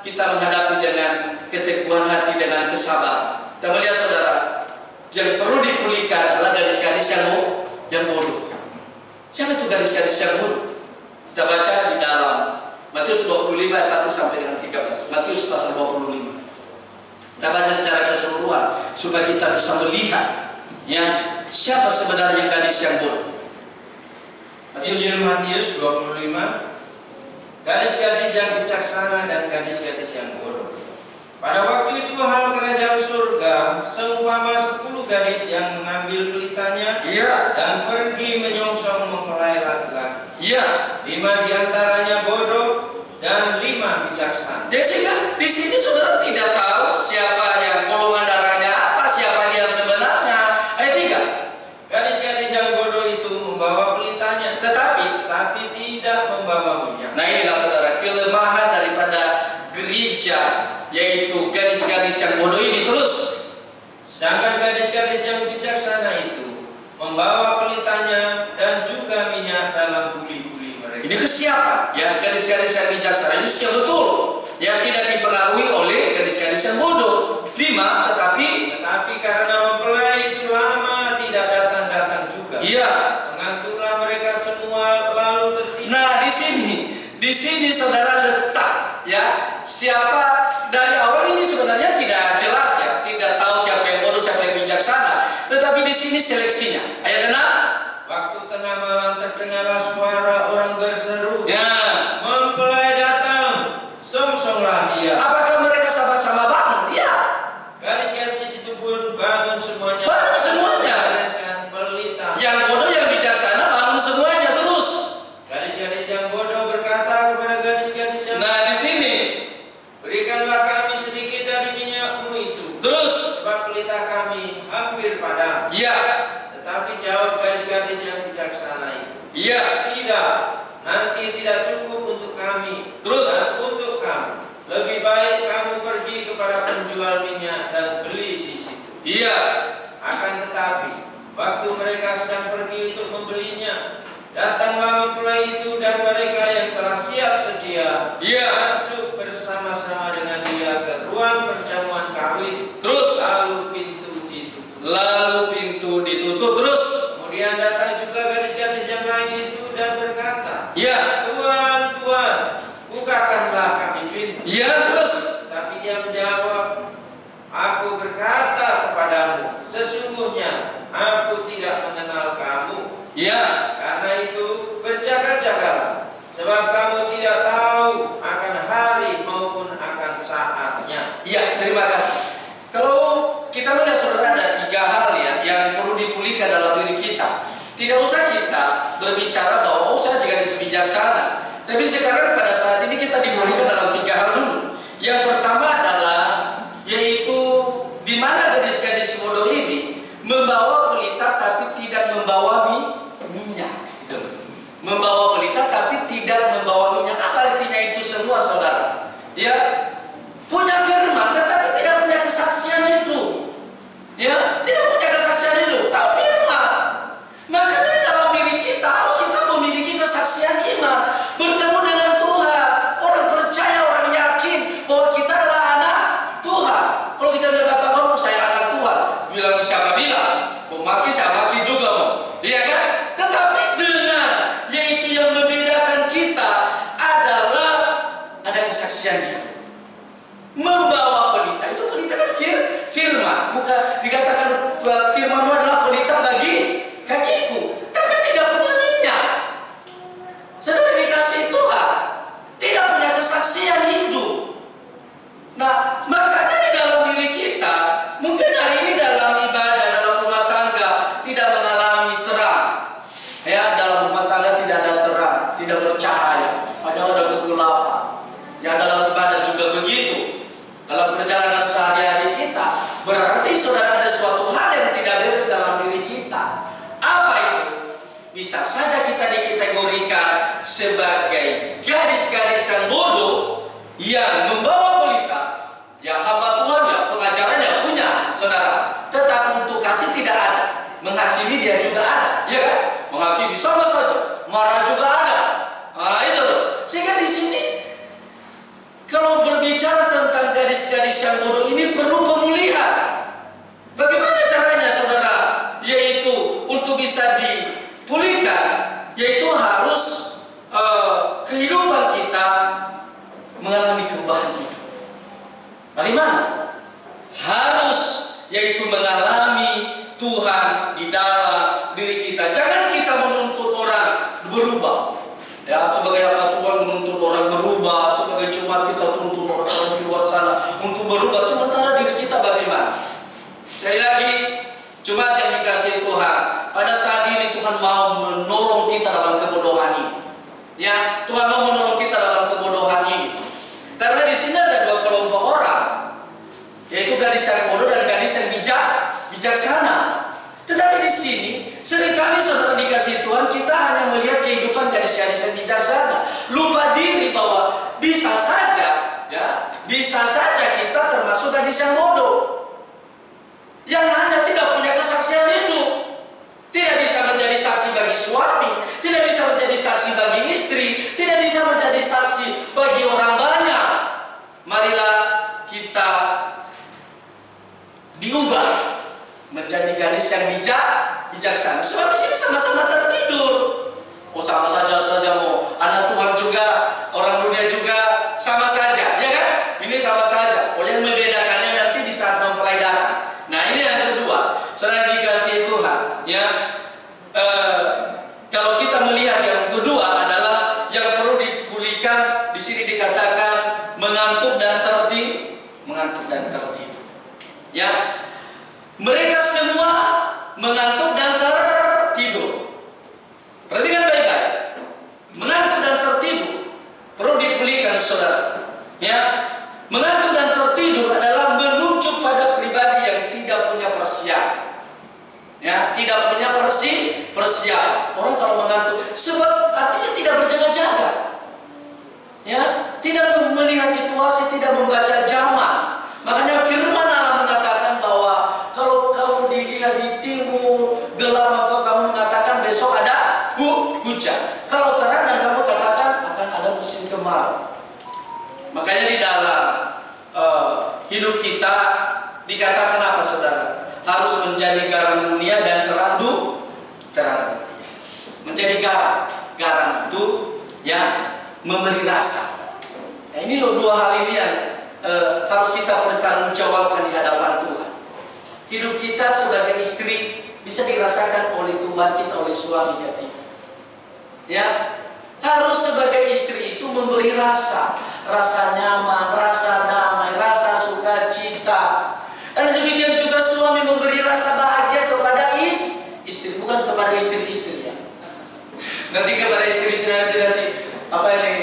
kita menghadapi dengan keteguhan hati, dengan kesabaran. Kita melihat saudara, yang perlu dipulihkan adalah gadis-gadis yang bodoh. Siapa itu gadis-gadis yang bodoh? Kita baca di dalam Matius 25 ayat 1 sampai dengan 13. Matius pasal 25. Kita baca secara keseluruhan supaya kita bisa melihat ya siapa sebenarnya gadis yang bodoh. Injil Matius 25. Gadis-gadis yang bijaksana dan gadis-gadis yang bodoh. Pada waktu itu hal kerajaan surga seumpama 10 gadis yang mengambil pelitanya dan pergi menyongsong mempelai laki-laki. 5 diantaranya bodoh dan 5 bijaksana. Jadi sehingga di sini saudara tidak tahu siapa yang golongan darahnya apa, siapa dia sebenarnya. Ayat 3. Gadis-gadis yang bodoh itu membawa pelitanya, tetapi tidak membawa minyak. Nah inilah saudara kelemahan daripada gereja, yaitu gadis-gadis yang bodoh ini terus. Sedangkan gadis-gadis yang bijaksana itu membawa pelitanya dan juga minyak dalam buli-buli mereka. Ini ke siapa? Ya, gadis-gadis yang bijaksana itu siapa betul? Yang tidak dipengaruhi oleh gadis-gadis yang bodoh. 5, tetapi karena mempelai itu lama tidak datang juga. Iya. Mengantuklah mereka semua lalu tertidur. Nah, di sini saudara letak ya siapa dari awal ini sebenarnya tidak jelas ya, tidak tahu siapa yang bodoh, siapa yang bijaksana. Tetapi di sini seleksinya. Ayat 6. Waktu tengah malam terdengarlah suara orang berseru. Ya. Mempelai datang, songsonglah dia. Apakah mereka sama-sama bangun? Ya. Gadis-gadis di situ pun bangun semuanya. Bangun semuanya. Bereskan pelita. Yang bodoh, yang bijaksana bangun semuanya terus. Gadis-gadis yang bodoh berkata kepada gadis-gadis yang Nah, di sini berikanlah kami sedikit dari minyakmu itu. terus. Sebab pelita kami hampir padam. Iya. Tetapi jawab gadis-gadis yang bijaksana itu. Iya. Tidak, nanti tidak cukup untuk kami. Terus. Dan untuk kamu. Lebih baik kamu pergi kepada penjual minyak dan beli di situ. Iya. Akan tetapi, waktu mereka sedang pergi untuk membelinya, datanglah mempelai itu dan mereka yang telah siap sedia masuk bersama-sama dengan dia ke ruang perjamuan kawin. Terus. Lalu pintu ditutup. Terus. Kemudian datang juga gadis-gadis yang lain itu dan berkata, Iya. Tuhan, Tuhan, bukakanlah kami pintu. Iya. Terus. Tapi dia menjawab, Aku berkata kepadamu, sesungguhnya aku tidak mengenal kamu. Iya. Karena itu berjaga-jagalah, sebab kamu tidak tahu akan hari maupun akan saatnya. Iya, terima kasih. Kalau kita melihat saudara ada 3 hal ya yang perlu dipulihkan dalam diri kita. Tidak usah kita berbicara bahwa saya gadis bijaksana. Tapi sekarang pada saat ini kita dipulihkan dalam 3 hal dulu. Yang pertama adalah yaitu di mana gadis-gadis bodoh ini membawa pelita tapi tidak membawa minyak. Gitu. Membawa pelita tapi tidak membawa minyak. Apa artinya itu semua saudara? Ya, punya firman tetapi tidak punya kesaksian itu. Ya, tidak punya kesaksian itu. Tahu firman. Makanya dalam diri kita harus kita memiliki kesaksian iman, bertemu dengan Tuhan. Orang percaya, orang yakin bahwa kita adalah anak Tuhan. Kalau kita katakan saya anak Tuhan, bilang siapa bilang? Maki saya maki juga, iya kan? Tetapi dengan yaitu yang membedakan kita adalah ada kesaksian itu. Membawa pelita, itu pelita kan firman, bukan dikatakan firman adalah pelita bagi kakiku, tapi tidak punya minyak. Saudara dikasih Tuhan, tidak punya kesaksian hidup. Nah, makanya di dalam diri kita, mungkin hari ini dalam ibadah, dalam rumah tangga tidak mengalami terang. Ya, dalam rumah tangga tidak ada terang, tidak bercahaya, ada kegelapan. Ya, dalam ibadah juga begitu. Dalam perjalanan sehari-hari kita, berarti saudara ada suatu hal yang tidak beres dalam diri kita. Apa itu? Bisa saja kita dikategorikan sebagai gadis-gadis yang bodoh yang membawa pelita. Ya, hamba Tuhan ya, pengajarannya punya, saudara. Tetapi untuk kasih tidak ada. Menghakimi dia juga ada, ya kan? Menghakimi sama saja, marah juga ada. Nah, itu loh. Sehingga di sini kalau berbicara tentang gadis-gadis yang bodoh ini perlu pemulihan. Bagaimana caranya saudara? Yaitu untuk bisa dipulihkan, yaitu harus kehidupan kita mengalami perubahan hidup. Bagaimana? Harus yaitu mengalami Tuhan di dalam diri kita. Jangan kita menuntut orang berubah. Ya, sebagai hamba Tuhan menuntut orang berubah, sebagai jemaat kita tuntut orang di luar sana untuk berubah, sementara diri kita bagaimana? Sekali lagi, jemaat yang dikasihi Tuhan, pada saat ini Tuhan mau menolong kita dalam kebodohan ini. Ya, Tuhan mau menolong kita dalam kebodohan ini. Karena di sini ada 2 kelompok orang, yaitu gadis yang bodoh dan gadis yang bijaksana. Tetapi di sini seringkali saudara dikasih Tuhan kita hanya melihat kehidupan gadis-gadis yang bijaksana, lupa diri bahwa bisa saja, ya, bisa saja kita termasuk gadis yang bodoh, yang hanya tidak punya kesaksian hidup, tidak bisa menjadi saksi bagi suami, tidak bisa menjadi saksi bagi istri, tidak bisa menjadi saksi bagi orang banyak. Marilah kita diubah menjadi gadis yang bijaksana. Sebab di sini sama-sama tertidur. Oh, sama saja mau anak Tuhan juga, orang dunia juga sama saja, ya kan? Ini sama saja. Oh, yang membedakannya nanti di saat mempelai datang. Nah, ini yang kedua. Saudara dikasihi Tuhan, ya. Kalau kita melihat yang kedua adalah yang perlu dipulihkan. Di sini dikatakan mengantuk dan tertidur, ya. Mereka semua mengantuk dan tertidur. Perhatikan baik-baik. Mengantuk dan tertidur perlu dipulihkan saudara. Ya, mengantuk dan tertidur adalah menunjuk pada pribadi yang tidak punya persiapan. Ya, tidak punya persiapan. Orang kalau mengantuk, sebab artinya tidak berjaga-jaga. Ya, tidak melihat situasi, tidak membaca zaman. Makanya firman Allah mengatakan bahwa kalau kamu dilihat di timur gelap, maka kamu mengatakan besok ada hujan. Kalau terang dan kamu katakan akan ada musim kemarau. Makanya di dalam hidup kita dikatakan apa saudara? Harus menjadi garam dunia dan terang dunia. Menjadi garam itu ya memberi rasa. Nah, ini loh 2 hal ini yang harus kita bertanggung jawabkan di hadapan Tuhan. Hidup kita sebagai istri bisa dirasakan oleh Tuhan kita, oleh suami kita. Ya, harus sebagai istri itu memberi rasa nyaman, rasa damai, rasa sukacita. Dan demikian juga suami memberi rasa bahagia kepada istri, bukan kepada istri-istrinya. Nanti kepada istri-istri nanti apa ini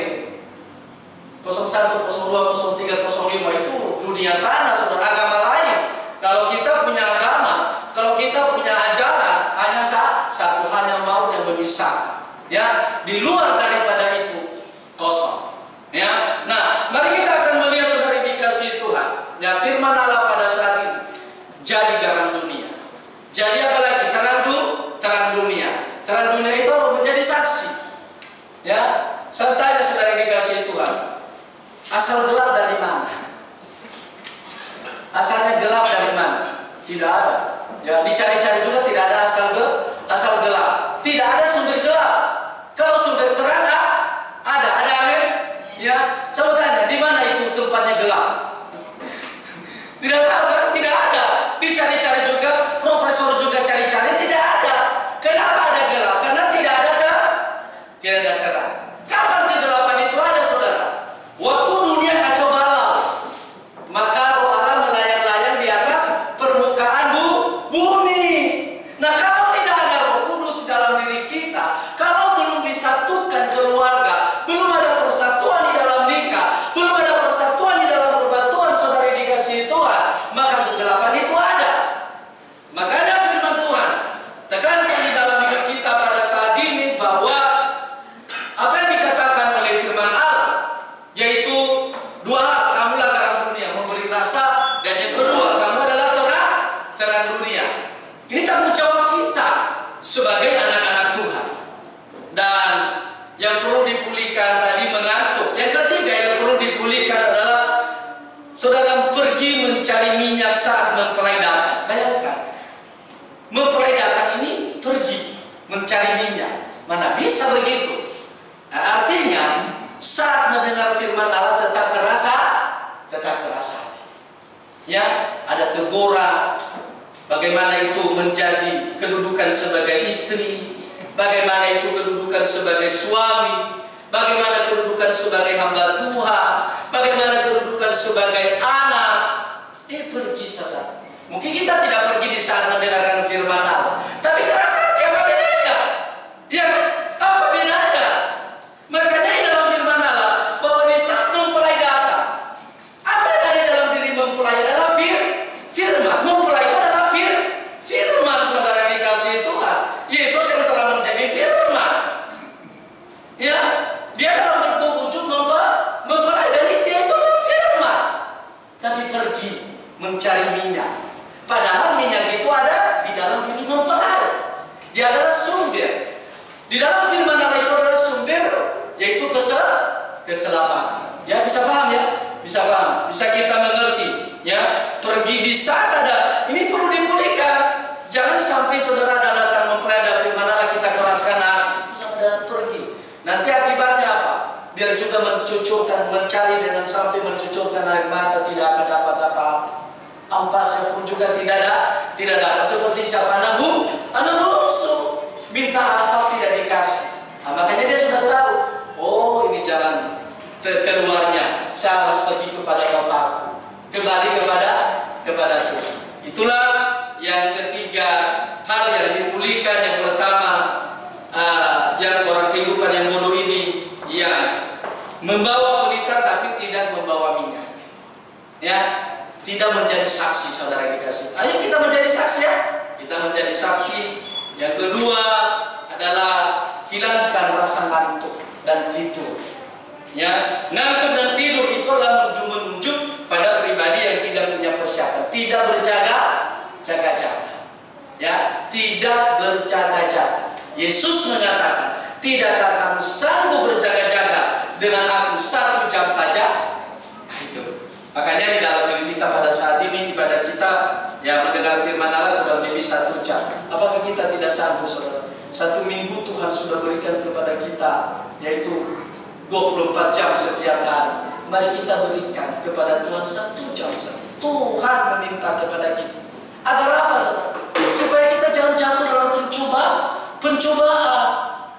01, 02, 03, 05 itu dunia sana, saudara, agama lain. Kalau kita punya agama, kalau kita punya ajaran, hanya satu, hanya maut yang memisah. Ya, di luar daripada itu kosong. Ya, nah, mari kita akan melihat, saudara, dikasih Tuhan. Ya, firman Allah pada saat ini jadi garam dunia. Jadi apa lagi? Terang dunia. Terang dunia itu menjadi saksi. Ya, saya tanya, saudara, dikasih Tuhan, asal gelap dari mana? Asalnya gelap dari mana? Tidak ada. Ya, dicari-cari juga tidak ada asal gelap. Tidak ada sumber gelap. Kalau sumber terang ada, amin? Ya, coba tanya, di mana itu tempatnya gelap? Tidak tahu kan? Tidak ada. Dicari-cari juga, profesor juga cari-cari, tidak ada. Kenapa ada gelap? Karena tidak ada terang. Kapan kegelapan itu ada, saudara? Waktu dunia kacau balau, maka roh Allah melayang-layang di atas permukaan bumi. Nah, kalau tidak ada Roh Kudus dalam diri kita, kalau belum disatukan keluarga, belum ada persatuan di dalam nikah, belum ada persatuan di dalam perbatuan, saudara dikasih Tuhan, maka kegelapan itu ada. Makanya firman Tuhan tekankan di dalam hidup kita pada saat ini bahwa apa yang dikatakan oleh firman Allah, yaitu dua hal, kamulah garam dunia, memberi rasa, dan yang kedua, kamu adalah terang dunia. Ini tanggung jawab kita sebagai anak-anak Tuhan. Dan yang perlu dipulihkan tadi mengantuk. Yang ketiga yang perlu dipulihkan adalah saudara pergi mencari minyak saat mempelai datang. Bayangkan, mempelai datang ini pergi mencari minyak. Mana bisa begitu? Nah, artinya saat mendengar firman Allah tetap kerasa. Ya, ada teguran. Bagaimana itu menjadi kedudukan sebagai istri, bagaimana itu kedudukan sebagai suami, bagaimana kedudukan sebagai hamba Tuhan, bagaimana kedudukan sebagai anak. Pergi, saudara. Mungkin kita tidak pergi di saat mendengarkan firman Allah, tapi kerasa apa bedanya? Ya kan? Apa bedanya? Makanya di dalam firman Allah bahwa di saat mempelai datang, apa yang ada dalam diri mempelai adalah firman. Mempelai itu adalah firman, saudara dikasih Tuhan. Yesus yang telah menjadi firman. Ya, dia dalam bentuk wujud mempelai, dan dia itu adalah firman. Tapi pergi mencari minyak. Padahal minyak itu ada di dalam diri mempelai. Dia adalah sumber. Di dalam firman Allah itu adalah sumber, yaitu keselamatan. Ya, bisa paham ya? Bisa paham, bisa kita mengerti. Ya, pergi di saat ada. Ini perlu dipulihkan. Jangan sampai saudara datang mempelai ada firman Allah kita keraskan hati, saudara pergi. Nanti akibatnya apa? Biar juga mencucurkan, mencari dengan sampai mencucurkan air mata, tidak akan dapat apa-apa. Ampasnya pun juga tidak dapat. Seperti siapa? Anak bungsu minta ampas tidak dikasih. Nah, makanya dia sudah tahu. Oh, ini jalan keluarnya. Saya harus pergi kepada Bapakku, kembali kepada Tuhan. Itulah yang ketiga hal yang dipulihkan. Yang pertama, yang orang kehidupan yang bodoh ini, yang membawa pelita tapi tidak membawa minyak. Ya, tidak menjadi saksi, saudara dikasih. Ayo kita menjadi saksi ya. Kita menjadi saksi. Yang kedua adalah hilangkan rasa ngantuk dan tidur. Ya, ngantuk dan tidur itu adalah menunjuk pada pribadi yang tidak punya persiapan, tidak berjaga-jaga. Ya, tidak berjaga-jaga. Yesus mengatakan, tidakkah kamu sanggup berjaga-jaga dengan aku 1 jam saja? Nah, itu. Makanya di dalam diri kita pada saat ini, ibadah kita yang mendengar firman Allah kurang lebih 1 jam. Apakah kita tidak sanggup, saudara? 1 minggu Tuhan sudah berikan kepada kita, yaitu 24 jam setiap hari. Mari kita berikan kepada Tuhan 1 jam saja. Tuhan meminta kepada kita. Agar apa, saudara? Supaya kita kita jangan jatuh dalam pencobaan.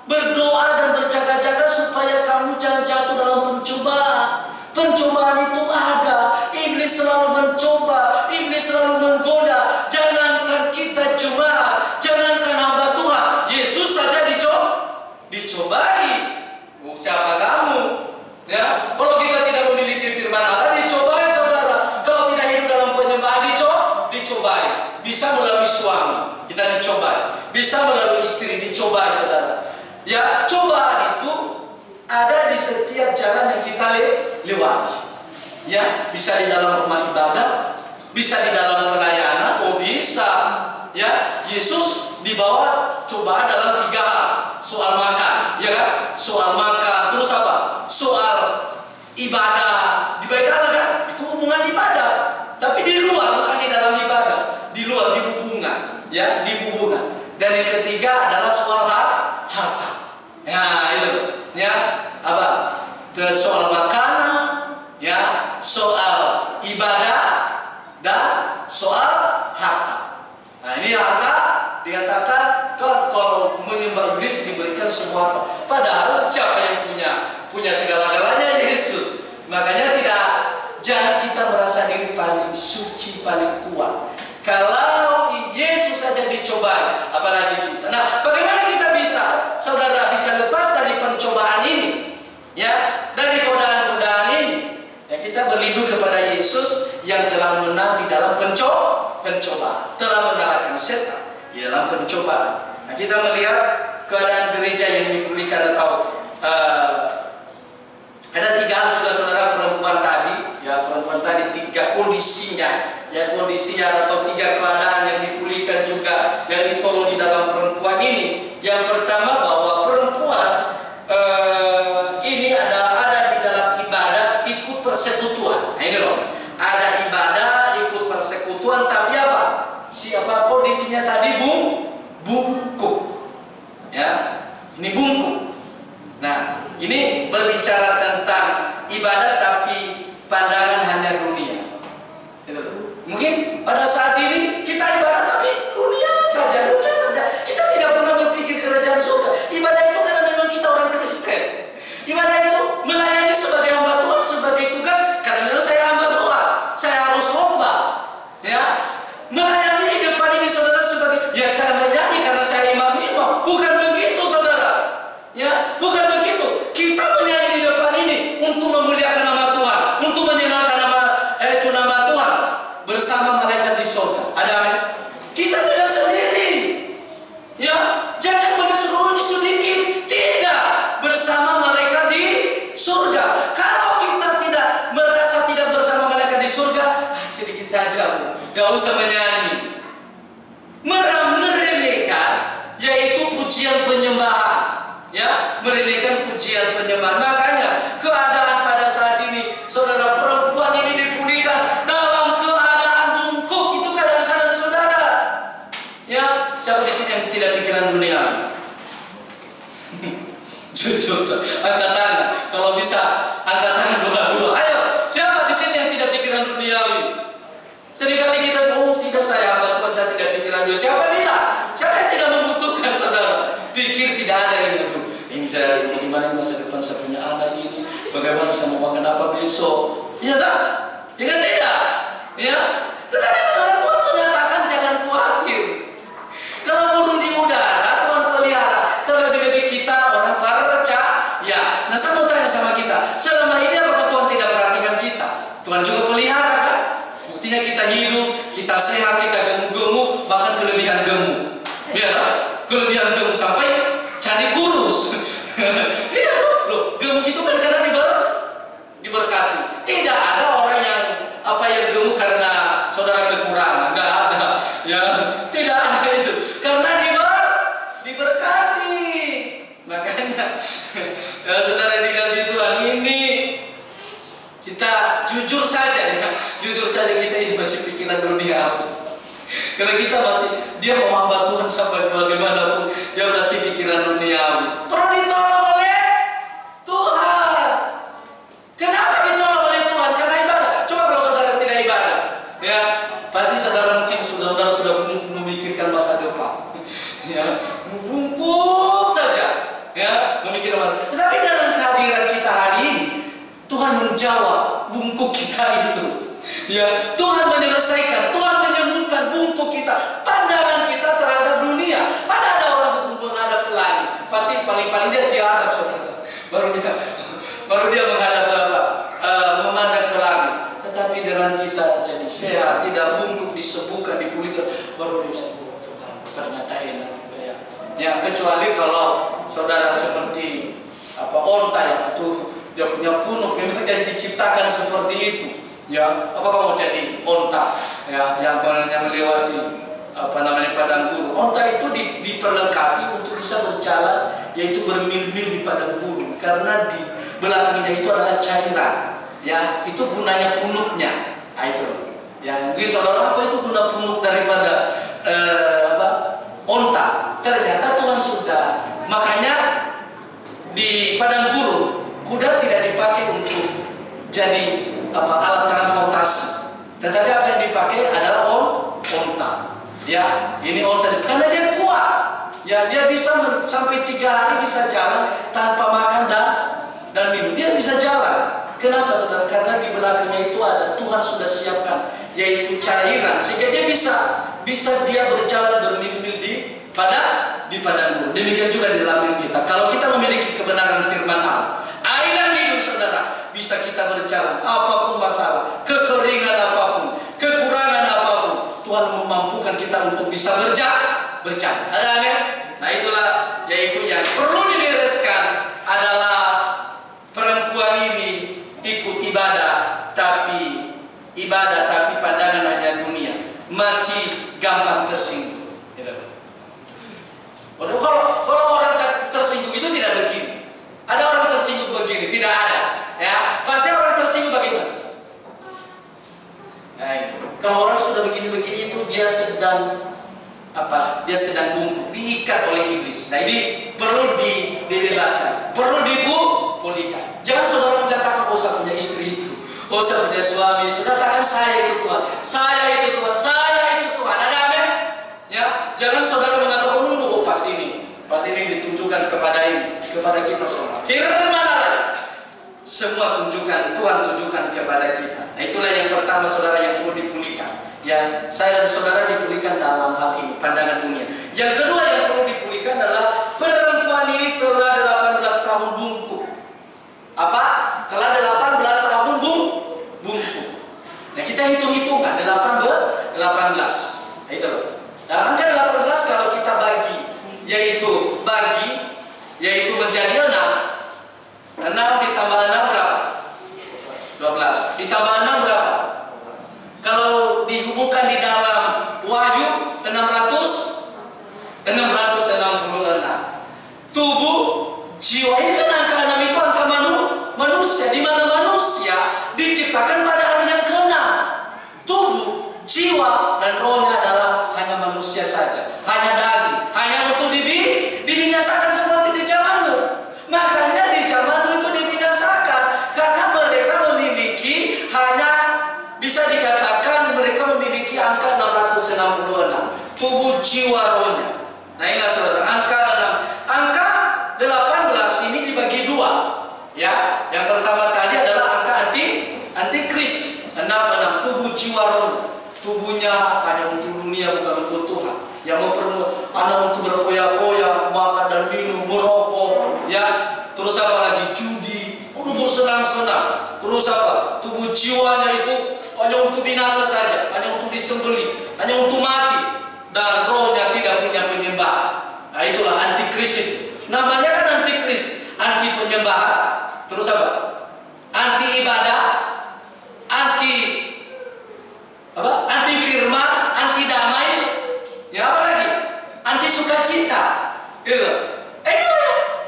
Berdoa dan berjaga-jaga supaya kamu jangan jatuh dalam pencobaan. Pencobaan itu ada. Iblis selalu mencoba, iblis selalu menggoda. Jangankan kita jemaat, jangankan hamba Tuhan, Yesus saja dicobai. Siapa kamu? Ya, kalau kita tidak memiliki firman Allah, dicobai saudara. Kalau tidak hidup dalam penyembahan, dicobai. Bisa melalui suami, kita dicobai. Bisa melalui istri, dicobai saudara. Ya, cobaan itu ada di setiap jalan yang kita lewati. Ya, bisa di dalam rumah ibadah, bisa di dalam pelayanan, bisa. Ya, Yesus dibawa cobaan dalam 3 hal. Soal makan, ya kan? Soal makan, terus apa? Soal ibadah. Di ibadah kan? Itu hubungan ibadah. Tapi di luar, bukan di dalam ibadah. Di luar, di hubungan. Ya, di hubungan. Dan yang ketiga adalah soal harta. Ya, itu. Ya, apa? Terus soal makanan, ya, soal ibadah, dan soal harta. Nah, ini harta dikatakan kalau menyembah iblis diberikan semua. Padahal siapa yang punya segala-galanya? Yesus. Makanya jangan kita merasa diri paling suci, paling kuat. Kalau Yesus saja dicobai, apalagi kita. Nah, bagaimana kita bisa, saudara, bisa lepas dari pencobaan ini? Ya, dari godaan-godaan ini. Ya, kita berlindung kepada Yesus yang telah menang di dalam pencobaan, telah mengalahkan setan di dalam pencobaan. Nah, kita melihat keadaan gereja yang dipulihkan atau ada 3 hal juga saudara, perempuan tadi, ya, perempuan tadi 3 kondisinya, ya, kondisinya atau 3 keadaan yang dipulihkan juga, yang ditolong di dalam perempuan ini. Yang pertama, bahwa perempuan ini ada di dalam ibadah ikut persekutuan. Nah, ini loh, ada ibadah ikut persekutuan, tapi apa? Siapa kondisinya tadi? Bungkuk. Ya, ini bungkuk. Nah, ini berbicara tentang ibadah tapi pandangan hanya dunia. Mungkin pada saat ini kita ibadah tapi dunia saja. Kita tidak pernah berpikir kerajaan surga. Ibadah itu karena memang kita orang Kristen. Ibadah itu melayani sebagai hamba Tuhan, sebagai tugas. Karena memang saya hamba Tuhan, saya harus khotbah. Ya, melayani di depan ini saudara sebagai, ya, saya menyanyi karena saya imam. Bukan begitu saudara. Ya, bukan begitu. Kita menyanyi di depan ini untuk memuliakan nama Tuhan, untuk menyenangkan nama Tuhan bersama malaikat di surga. Ada amin? Kita tidak sendiri. Ya, jangan menyuruh sedikit. Tidak, bersama malaikat di surga. Kalau kita tidak merasa tidak bersama malaikat di surga, sedikit saja, gak usah menyanyi. Meremehkan, yaitu pujian penyembahan. Ya, meremehkan pujian penyembahan. Makanya keadaan pada saat ini, saudara, perempuan ini dipulihkan dalam keadaan bungkuk. Itu keadaan saudara. Ya, siapa di sini yang tidak pikiran dunia? Jujur, angkat tangan. Kalau bisa, angkat tangan dua. Ayo, siapa di sini yang tidak pikiran duniawi? Seringkali kita, tidak, saya hamba Tuhan, saya tidak pikiran dunia. Siapa tidak? Siapa yang tidak membutuhkan saudara? Pikir tidak ada yang dulu. Ini bagaimana masa depan saya punya anak ini? Bagaimana saya mau makan apa besok? Iya tak? Ya kan tidak? Ya. Tetapi saudara, Tuhan menyatakan jangan khawatir. Kalau burung di udara Tuhan pelihara, terlebih-lebih kita orang percaya. Nah, saya mau tanya sama kita, selama ini apakah Tuhan tidak perhatikan kita? Tuhan juga pelihara kan? Buktinya kita hidup, kita sehat, kita gemuk-gemuk, bahkan kelebihan gemuk. Ya tak? Kelebihan gemuk sampai jadi kurus. Iya loh, gemuk itu kan karena diberkati. Tidak ada orang yang gemuk karena saudara kekurangan. Tidak ada. Ya, tidak ada itu. Karena diberkati. Makanya ya, saudara dikasih Tuhan ini, kita jujur saja kita ini masih pikiran dunia. Karena kita dia mau hamba Tuhan sampai bagaimanapun, dia pasti pikiran duniawi. Perlu ditolong oleh Tuhan. Kenapa ditolong oleh Tuhan? Karena ibadah. Coba kalau saudara tidak ibadah, ya pasti saudara mungkin sudah memikirkan masa depan. menjawab bungkuk kita itu. Ya, Tuhan menyelesaikan, Tuhan menyembuhkan bungkuk kita, pandangan kita terhadap dunia. Mana ada orang menghadap ke langit? Pasti paling-paling dia tiarap, saudara. Baru dia menghadap memandang ke langit. Tetapi dengan kita jadi sehat, tidak bungkuk, disembuhkan, dipulihkan, baru dia bisa, Tuhan, ternyata enak juga ya. Ya, kecuali kalau saudara seperti onta yang itu dia punya punuk, memang dia diciptakan seperti itu. Ya, apakah mau jadi onta ya yang melewati padang gurun? Onta itu diperlengkapi untuk bisa berjalan, yaitu bermil-mil di padang gurun, karena di belakangnya itu adalah cairan. Ya, itu gunanya punuknya. Nah, itu. Ya, mungkin saudara, apa itu guna punuk daripada onta? Ternyata Tuhan sudah. Makanya di padang gurun kuda tidak dipakai untuk jadi alat transportasi, tetapi apa yang dipakai adalah onta. Ya, ini onta karena dia kuat. Ya, dia bisa sampai 3 hari bisa jalan tanpa makan dan minum. Dia bisa jalan. Kenapa, saudara? Karena di belakangnya itu ada, Tuhan sudah siapkan, yaitu cairan, sehingga dia bisa dia berjalan bermil-mil di padang gurun. Demikian juga di dalam diri kita. Kalau kita memiliki kebenaran firman Allah, air dan hidup, saudara, bisa kita berjalan apapun masalah, kekeringan apapun, kekurangan apapun, Tuhan memampukan kita untuk bisa berjalan. Amin. Nah, itulah yaitu yang perlu dibereskan adalah perempuan ini ikut ibadah tapi pandangan hanya dunia, masih gampang tersinggung. Kalau orang tersinggung itu tidak begini. Ada orang tersinggung begini, tidak ada. Ya, pasti orang tersinggung bagaimana? Nah, kalau orang sudah begini-begini itu dia sedang Dia sedang bungkuk, diikat oleh iblis. Nah, ini perlu dibebaskan, perlu dipulihkan. Jangan saudara mengatakan, oh saya punya istri itu, oh saya punya suami itu. Katakan saya itu Tuhan, saya itu Tuhan, saya itu Tuhan. Ada amin? Ya, jangan saudara mengatakan, oh pasti ini ditunjukkan kepada kita semua. Firman Allah, semua Tuhan tunjukkan kepada kita. Nah, itulah yang pertama, saudara, yang perlu dipulihkan. Ya, saya dan saudara dipulihkan dalam hal ini, pandangan dunia. Yang kedua yang perlu dipulihkan adalah perempuan ini telah 18 tahun bungkuk. Telah 18 tahun bungkuk. Nah, kita hitung-hitungan 18. Nah, itu loh. Nah, angka 18 kalau kita bagi yaitu menjadi 6 ditambah 6 berapa? 12. Ditambah 6 berapa? Kalau dihubungkan di dalam Wahyu 666. Tubuh, jiwa, ini kan angka 6 itu angka manusia, di mana manusia diciptakan pada hari yang ke-6. Tubuh, jiwa, dan rohnya adalah hanya manusia saja, hanya daging, hanya untuk dibinasakan seperti di zaman Nuh. Makanya di zaman Nuh itu dibinasakan karena mereka memiliki bisa dikatakan mereka memiliki angka 666, tubuh, jiwa, rohnya. Nah, inilah saudara, angka 6. Angka 18 ini dibagi 2. Ya, yang pertama tadi adalah angka antikris. 6, tubuh, jiwa, rohnya. Tubuhnya hanya untuk dunia, bukan untuk Tuhan. Yang untuk berfoya-foya, makan dan minum, merokok, ya. Terus apa lagi? Judi, untuk senang-senang. Terus apa? Tubuh jiwanya itu hanya untuk binasa saja, hanya untuk disembelih, hanya untuk mati, dan rohnya tidak punya penyembahan. Nah, itulah antikris itu. Namanya kan antikris, anti penyembahan. Terus apa? Anti ibadah, anti firman, anti damai. Ya, apa lagi? Anti sukacita. Gitu. Itu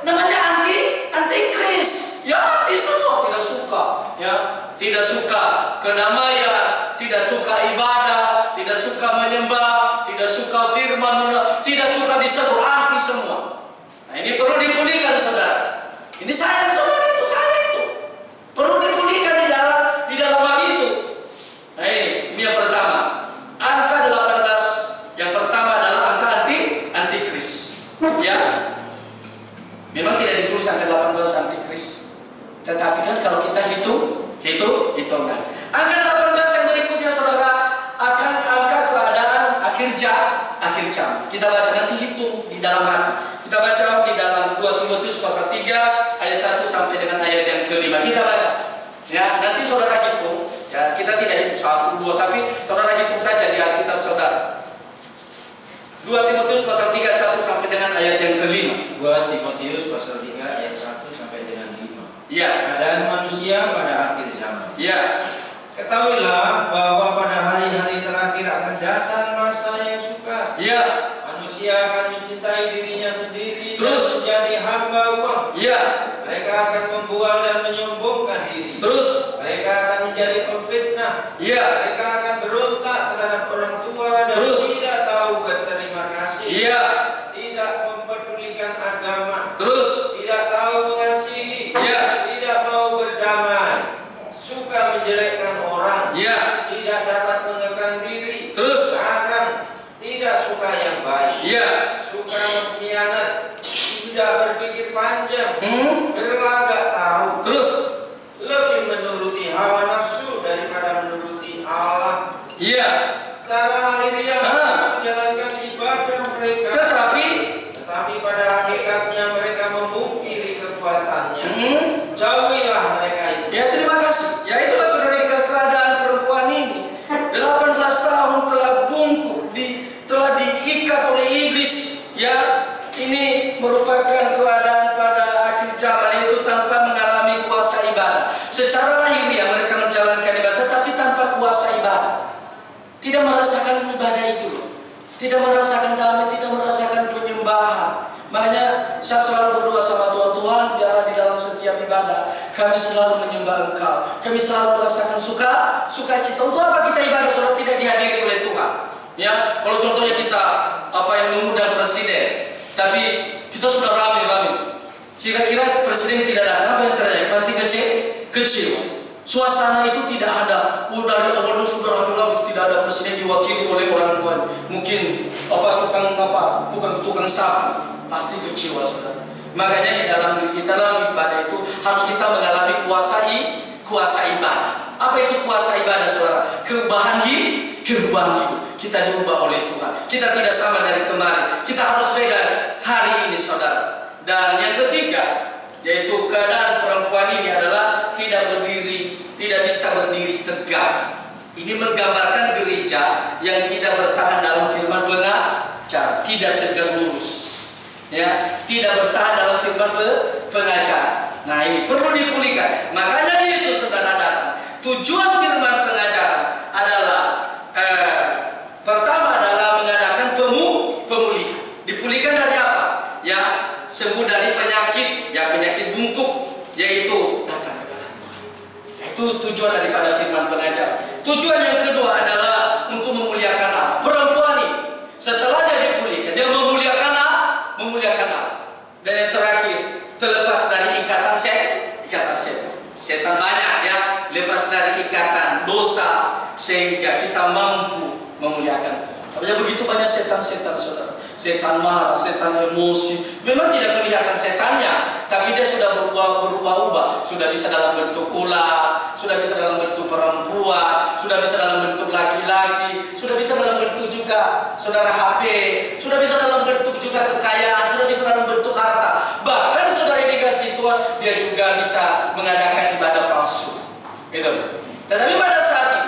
namanya antikris. Ya, anti semua, tidak suka. Ya, tidak suka kedamaian, tidak suka ibadah, tidak suka menyembah, tidak suka firman, tidak suka disebut, anti semua. Nah, ini perlu dipulihkan, saudara. Ini saya dan saudara itu, saya itu perlu dipulihkan di dalam hal itu. Nah, ini yang pertama. Angka 18 yang pertama adalah angka antikris. Ya, memang tidak ditulis angka 18 antikris. Tetapi kan kalau kita hitung Hitungan. Angka 18 yang berikutnya saudara akan angka keadaan akhir jam. Kita baca nanti, hitung di dalam hati. Kita baca di dalam 2 Timotius pasal 3 ayat 1 sampai dengan ayat yang ke-5. Kita baca. Ya, nanti saudara hitung. Ya, kita tidak hitung 1, 2, tapi saudara hitung saja di Alkitab saudara. 2 Timotius pasal 3 ayat 1 sampai dengan ayat yang ke-5. 2 Timotius pasal 3 ayat 1 sampai dengan 5. Ya. Keadaan manusia pada akhir zaman. Ya. Ketahuilah bahwa pada hari-hari terakhir akan datang masa yang sukar. Ya. Manusia akan mencintai dirinya sendiri. Terus menjadi hamba uang. Ya. Mereka akan membual dan menyombongkan diri. Terus mereka akan menjadi pemfitnah. Ya. Mereka akan berontak terhadap orang tua dan Terus tidak tahu berterima kasih. Ya. Tidak memperdulikan agama. Terus tidak tahu mengasihi. Ya. Tidak mau berdamai. Suka menjelekkan orang. Ya. Tidak dapat mengekang diri. Terus Sekarang tidak suka yang baik. Ya. Suka mengkhianat. Tidak berpikir panjang. Berlagak tahu. Terus lebih menuruti hawa nafsu daripada menuruti Allah. Iya. Secara lahiriah menjalankan ibadah mereka. Tetapi pada hakikatnya mereka memungkiri kekuatannya. Jauhilah mereka itu. Ya, terima kasih. Ya, itulah saudara keadaan perempuan ini. 18 tahun telah bungkuk, telah diikat oleh iblis. Ya, ini merupakan keadaan pada akhir zaman, yaitu tanpa mengalami kuasa ibadah. Secara lahiriah mereka menjalankan ibadah, tetapi tanpa kuasa ibadah. Tidak merasakan ibadah itu loh. Tidak merasakan damai, tidak merasakan penyembahan. Makanya saya selalu berdoa sama Tuhan, biarlah di dalam setiap ibadah kami selalu menyembah Engkau. Kami selalu merasakan sukacita. Untuk apa kita ibadah saudara tidak dihadiri oleh Tuhan? Ya, kalau contohnya kita yang mengundang presiden, tapi kita sudah rame-rame. Kira-kira presiden tidak datang, apa yang terjadi? Pasti kecewa. Suasana itu tidak ada. Dari awal sudah rame-rame, tidak ada presiden diwakili oleh orang tua. Mungkin tukang sapu. Pasti kecewa saudara. Makanya di dalam diri kita dalam ibadah itu harus kita mengalami kuasa ibadah. Apa itu kuasa ibadah saudara? Keubah hidup. Kita diubah oleh Tuhan. Kita tidak sama dari kemarin. Kita harus beda hari ini saudara. Dan yang ketiga, yaitu keadaan perempuan ini adalah tidak bisa berdiri tegak. Ini menggambarkan gereja yang tidak bertahan dalam firman pengajar, tidak tegak lurus. Ya, tidak bertahan dalam firman pengajar. Nah, ini perlu dipulihkan. Makanya Yesus saudara datang. Tujuan firman pengajaran adalah pertama adalah mengadakan pemulihan. Dipulihkan dari apa? Ya, sembuh dari penyakit bungkuk, yaitu datang kepada Tuhan. Itu tujuan daripada firman pengajaran. Tujuan yang kedua adalah untuk memuliakan Allah. Perempuan ini setelah dia dipulihkan, dia memuliakan Allah. Dan yang terakhir, terlepas dari ikatan setan. Setan banyak ya, lepas dari ikatan dosa sehingga kita mampu memuliakan Tuhan. Tapi begitu banyak setan-setan saudara. Setan marah, setan emosi. Memang tidak kelihatan setannya, tapi dia sudah berubah-ubah. Sudah bisa dalam bentuk ular, sudah bisa dalam bentuk perempuan, sudah bisa dalam bentuk laki-laki, sudah bisa dalam bentuk juga saudara HP, sudah bisa dalam bentuk juga kekayaan, sudah bisa dalam bentuk harta. Bahkan saudara dikasih Tuhan, dia juga bisa mengadakan ibadah palsu. Gitu. Tetapi pada saat ini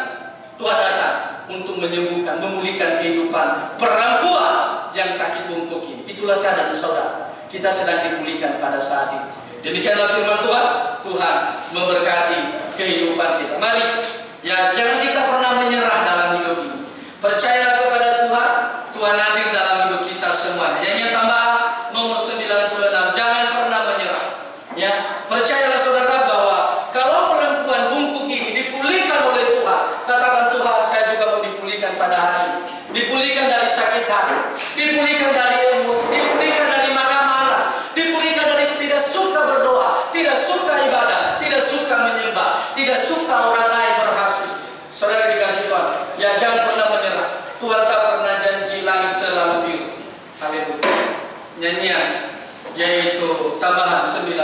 Tuhan datang untuk menyembuhkan, memulihkan kehidupan perempuan yang sakit bungkuk ini. Itulah sadar saudara, kita sedang dipulihkan pada saat ini. Demikianlah firman Tuhan. Tuhan memberkati kehidupan kita. Mari, ya jangan kita pernah menyerah dalam hidup ini. Percayalah kepada Tuhan. Tuhan hadir dalam hidup kita semua. Yang tambah nomor 96. Jangan pernah menyerah. Ya, percayalah saudara bahwa kalau perempuan bungkuk ini dipulihkan oleh Tuhan, katakan Tuhan, saya juga mau dipulihkan pada hari ini. Dipulihkan dari sakit hati, dipulihkan dari emosi, dipulihkan dari marah-marah, dipulihkan dari tidak suka berdoa, tidak suka ibadah, tidak suka menyembah, tidak suka orang lain berhasil. Saudara dikasih Tuhan, ya jangan pernah menyerah. Tuhan tak pernah janji langit selalu biru. Haleluya. Nyanyian yaitu tambahan 92.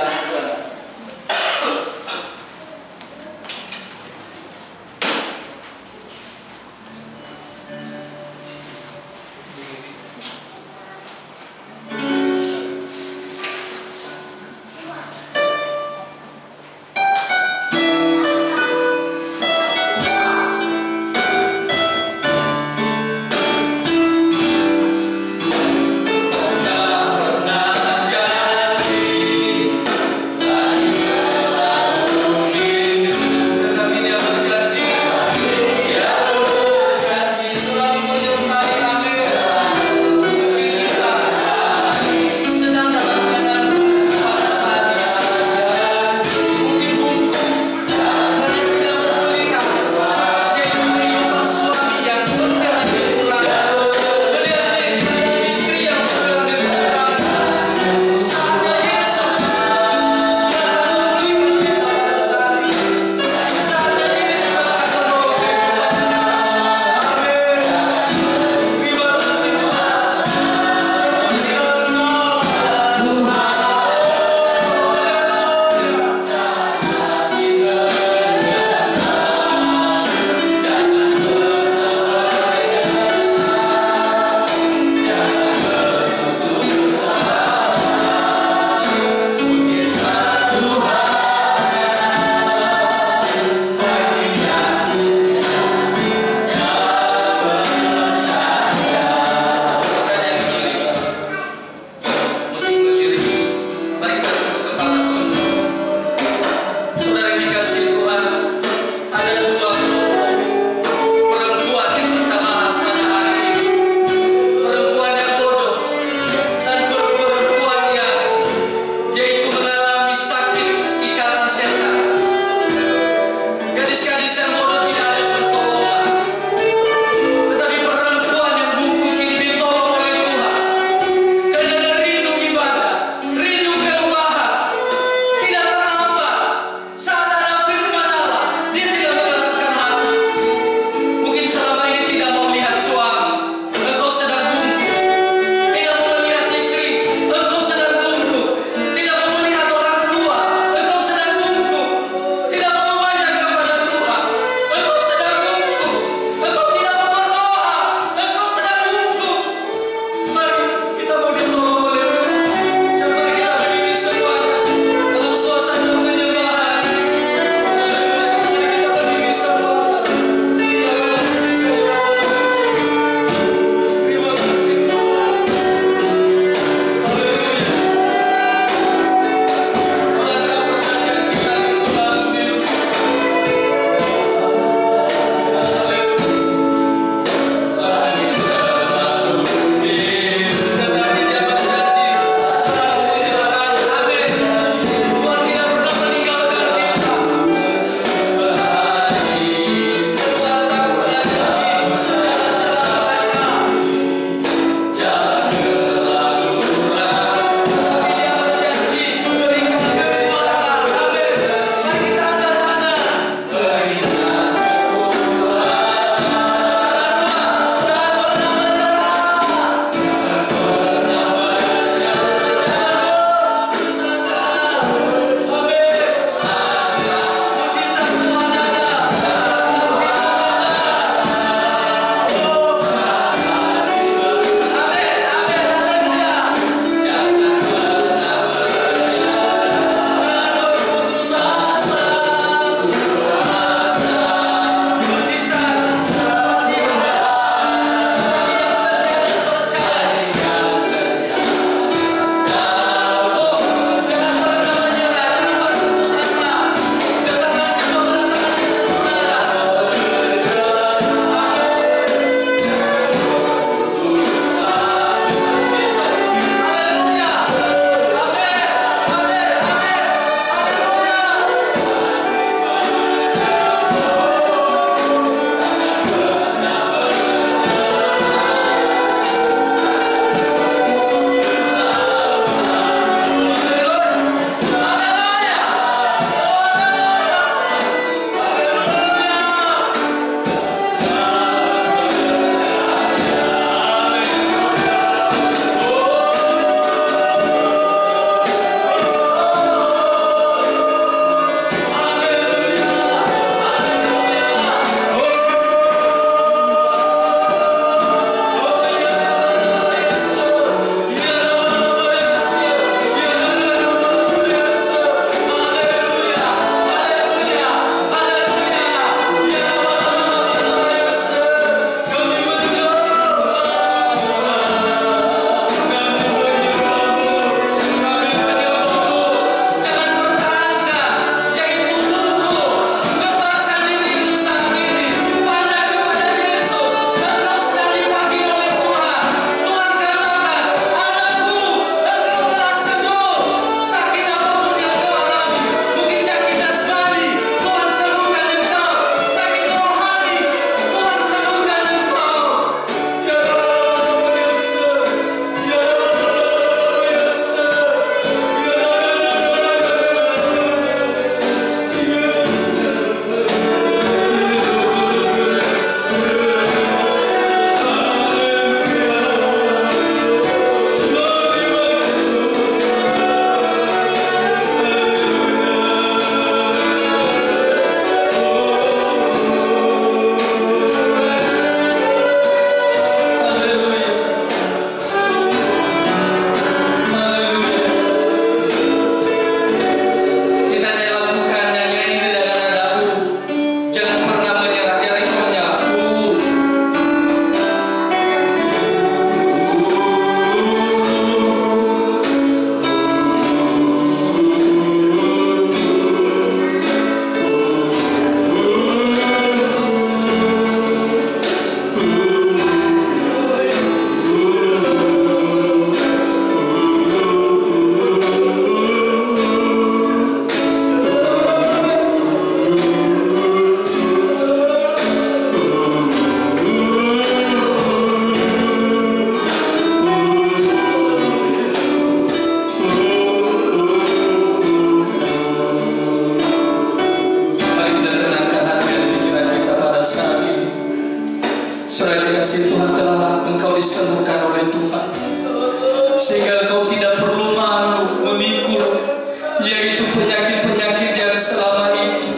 yaitu penyakit-penyakit yang selama ini.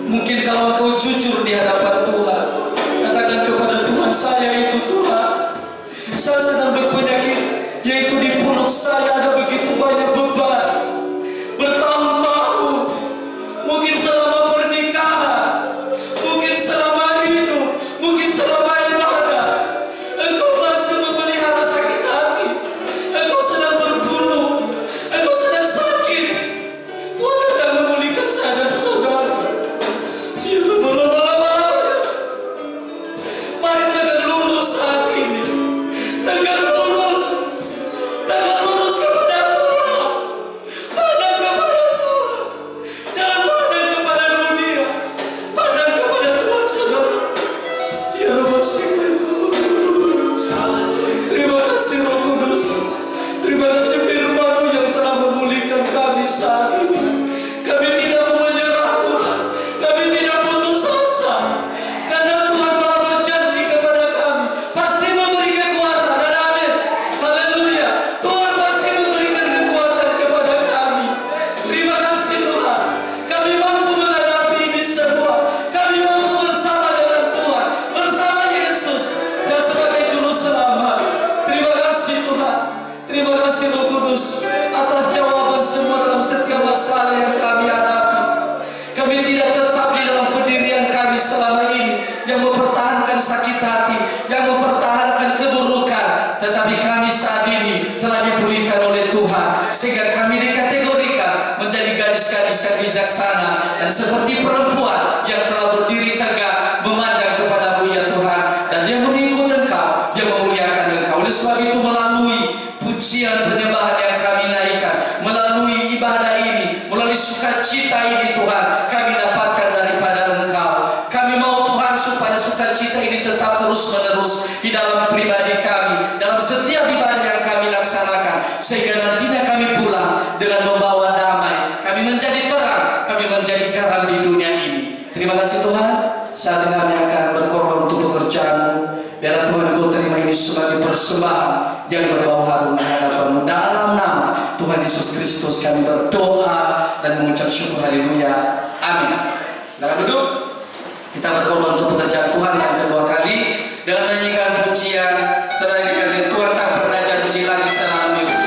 Mungkin kalau engkau jujur di hadapan Tuhan, katakan kepada Tuhan, saya itu Tuhan, saya sedang berpenyakit, yaitu di punuk saya ada begitu banyak beban, bertahun-tahun, mungkin selama pernikahan, mungkin selama hidup, mungkin selama ibadah, engkau masih memelihara sakit hati, engkau sedang berbunuh, engkau sedang sakit. Tuhan datang memulihkan saya dan saudara. Ya mari tegak lurus saat ini, tegak lurus kepada Tuhan, pandang kepada Tuhan, jangan pandang kepada dunia, pandang kepada Tuhan, saudara. Ya Roh Kudus, terima kasih Roh Kudus, terima kasih firman-Mu yang telah memulihkan kami saat ini. Kami tidak mau menyerah Tuhan, kami tidak putus asa, karena Tuhan telah berjanji kepada kami pasti memberi kekuatan. Dan amin, haleluya, Tuhan pasti memberikan kekuatan kepada kami. Terima kasih Tuhan, kami mampu menghadapi ini semua, kami mampu bersama dengan Tuhan, bersama Yesus dan sebagai juru selamat. Terima kasih Tuhan, terima kasih Roh Kudus atas jawaban semua dalam setiap masalah yang kami hadapi. Kami tidak tetap di dalam pendirian kami selama ini yang mempertahankan sakit hati, yang mempertahankan keburukan, tetapi kami saat ini telah dipulihkan oleh Tuhan, sehingga kami dikategorikan menjadi gadis-gadis yang bijaksana dan seperti perempuan yang telah berdiri tegak memandang kepadamu ya Tuhan, dan dia mengikut Engkau, dia memuliakan Engkau. Oleh sebab itu melalui pujian penyembahan yang kami naikkan, melalui ibadah ini, melalui sukacita ini Tuhan, kami dapatkan daripada Engkau. Kami mau Tuhan supaya sukacita ini tetap terus menerus di dalam pribadi kami, dalam setiap ibadah yang kami laksanakan, sehingga nantinya kami pulang dengan membawa damai. Kami menjadi terang, kami menjadi garam di dunia ini. Terima kasih Tuhan. Saat ini kami akan berkorban untuk pekerjaan-Mu. Biarlah Tuhan Engkau terima ini sebagai persembahan yang berbau harum di hadapan-Mu. Dalam nama Tuhan Yesus Kristus kami berdoa dan mengucap syukur. Haleluya. Amin. Silakan duduk. Kita berkorban untuk pekerjaan Tuhan yang kedua kali dengan menyanyikan pujian. Saudara dikasihi Tuhan, tak pernah janji langit selalu mimpi.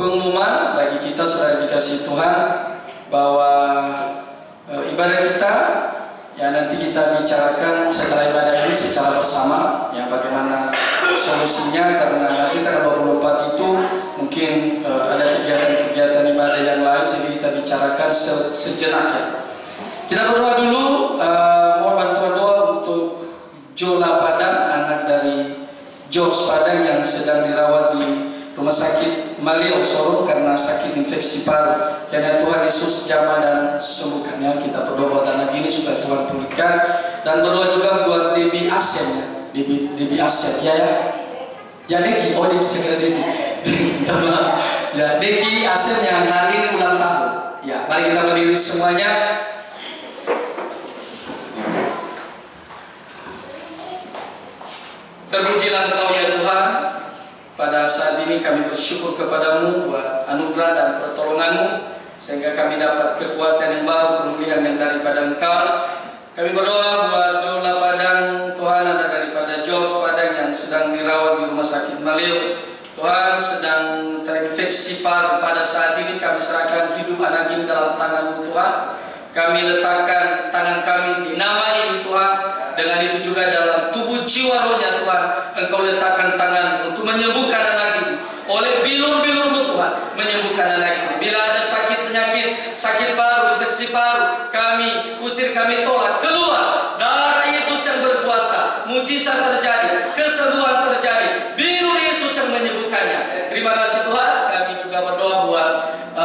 Pengumuman bagi kita saudara dikasih Tuhan bahwa ibadah kita ya nanti kita bicarakan setelah ibadah ini secara bersama ya bagaimana solusinya, karena nanti tanggal 24 itu mungkin ada kegiatan-kegiatan ibadah yang lain, sehingga kita bicarakan sejenak ya. Kita berdoa dulu, mohon bantuan doa untuk Jola Padang, anak dari George Padang yang sedang dirawat di Rumah Sakit Maliau Sorong karena sakit infeksi paru. Kiranya Tuhan Yesus jamah dan sembuhkannya. Kita berdoa buat anak ini supaya Tuhan pulihkan, dan berdoa juga buat Debbie DB Asen ya, DB Asen ya. Ya Deki, oh Deki saya kira Deki. Ya Deki Asen yang hari ini ulang tahun. Ya, mari kita berdiri semuanya. Terpujilah Engkau ya Tuhan. Pada saat ini kami bersyukur kepadamu buat anugerah dan pertolonganmu, sehingga kami dapat kekuatan yang baru, kemuliaan yang daripada Engkau. Kami berdoa buat Jola Padang, Tuhan, ada daripada George Padang yang sedang dirawat di rumah sakit Maleo. Tuhan, sedang terinfeksi paru pada saat ini, kami serahkan hidup anak ini dalam tangan-Mu Tuhan. Kami letakkan tangan kami di nama ini Tuhan. Dengan itu juga dalam tubuh jiwa rohnya Tuhan, Engkau letakkan tangan untuk menyembuhkan anak ini. Oleh bilur-bilur-Mu Tuhan, menyembuhkan anak ini. Bila ada sakit penyakit, sakit paru, infeksi paru, kami usir, kami tolak, keluar. Darah Yesus yang berkuasa, mujizat terjadi, kesembuhan terjadi, bilur Yesus yang menyembuhkannya. Terima kasih Tuhan. Kami juga berdoa buat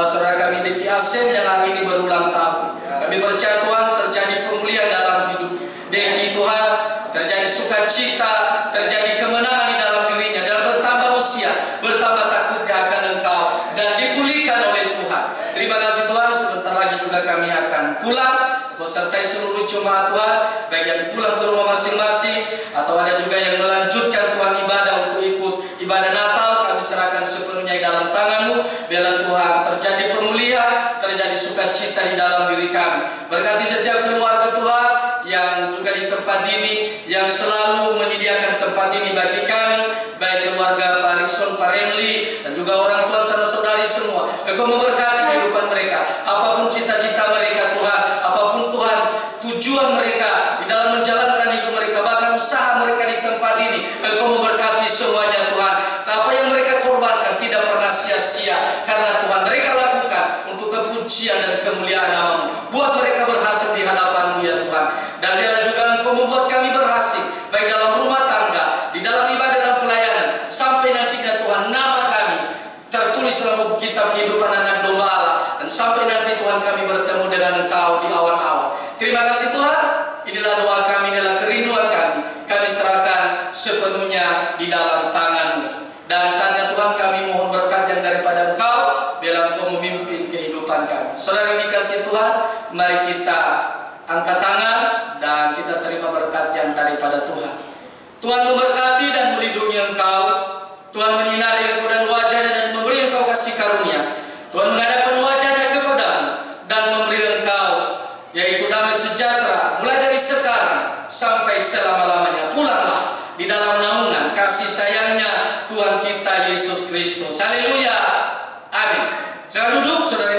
saudara kami Deki Asen yang hari ini berulang tahun. Kami percaya Tuhan, terjadi pemulihan dalam hidup Deki Tuhan, terjadi sukacita, terjadi kemenangan di dalam dirinya, dan bertambah usia, bertambah takutnya akan Engkau, dan dipulihkan oleh Tuhan. Terima kasih Tuhan. Sebentar lagi juga kami akan pulang. Engkau sertai seluruh jemaat Tuhan, baik yang pulang ke rumah masing-masing atau ada juga yang melanjutkan Tuhan ibadah untuk ikut ibadah Natal. Kami serahkan sepenuhnya di dalam tangan-Mu. Biarlah Tuhan terjadi pemulihan, terjadi sukacita di dalam diri kami. Berkati setiap keluarga Tuhan yang juga di tempat ini, yang selalu menyediakan tempat ini bagi kami, baik keluarga Pak Rikson, Pak Renli, dan juga orang tua saudara-saudari semua. Engkau memberkati kehidupan mereka, apapun cita-cita mereka Tuhan, apapun Tuhan tujuan mereka di dalam menjalankan hidup mereka, bahkan usaha mereka di tempat ini, Engkau memberkati semuanya Tuhan. Apa yang mereka korbankan tidak pernah sia-sia, karena Tuhan mereka lakukan untuk kepujian dan kemuliaan nama-Mu. Buat mereka berhasil di hadapan-Mu ya Tuhan. Dan biarlah juga Engkau membuat kami berhasil, baik dalam rumah tangga, di dalam ibadah dan pelayanan, sampai nanti ya Tuhan nama kami tertulis dalam kitab kehidupan anak domba Allah, dan sampai nanti Tuhan kami bertemu dengan Engkau di awan-awan. Terima kasih Tuhan. Inilah doa kami, inilah kerinduan kami. Kami serahkan sepenuhnya di dalam tangan-Mu. Dan saatnya Tuhan kami mohon berkat yang daripada Engkau. Biarlah Engkau memimpin kehidupan kami. Saudara yang dikasihi Tuhan, mari kita angkat tangan dan kita terima berkat yang daripada Tuhan. Tuhan memberkati dan melindungi engkau. Tuhan menyinari engkau dan wajahnya dan memberi engkau kasih karunia. Tuhan menghadapkan wajahnya kepadamu dan memberi engkau yaitu damai sejahtera mulai dari sekarang sampai selama-lamanya. Pulanglah di dalam naungan kasih sayangnya Tuhan kita Yesus Kristus. Haleluya. Amin. Silakan duduk saudara.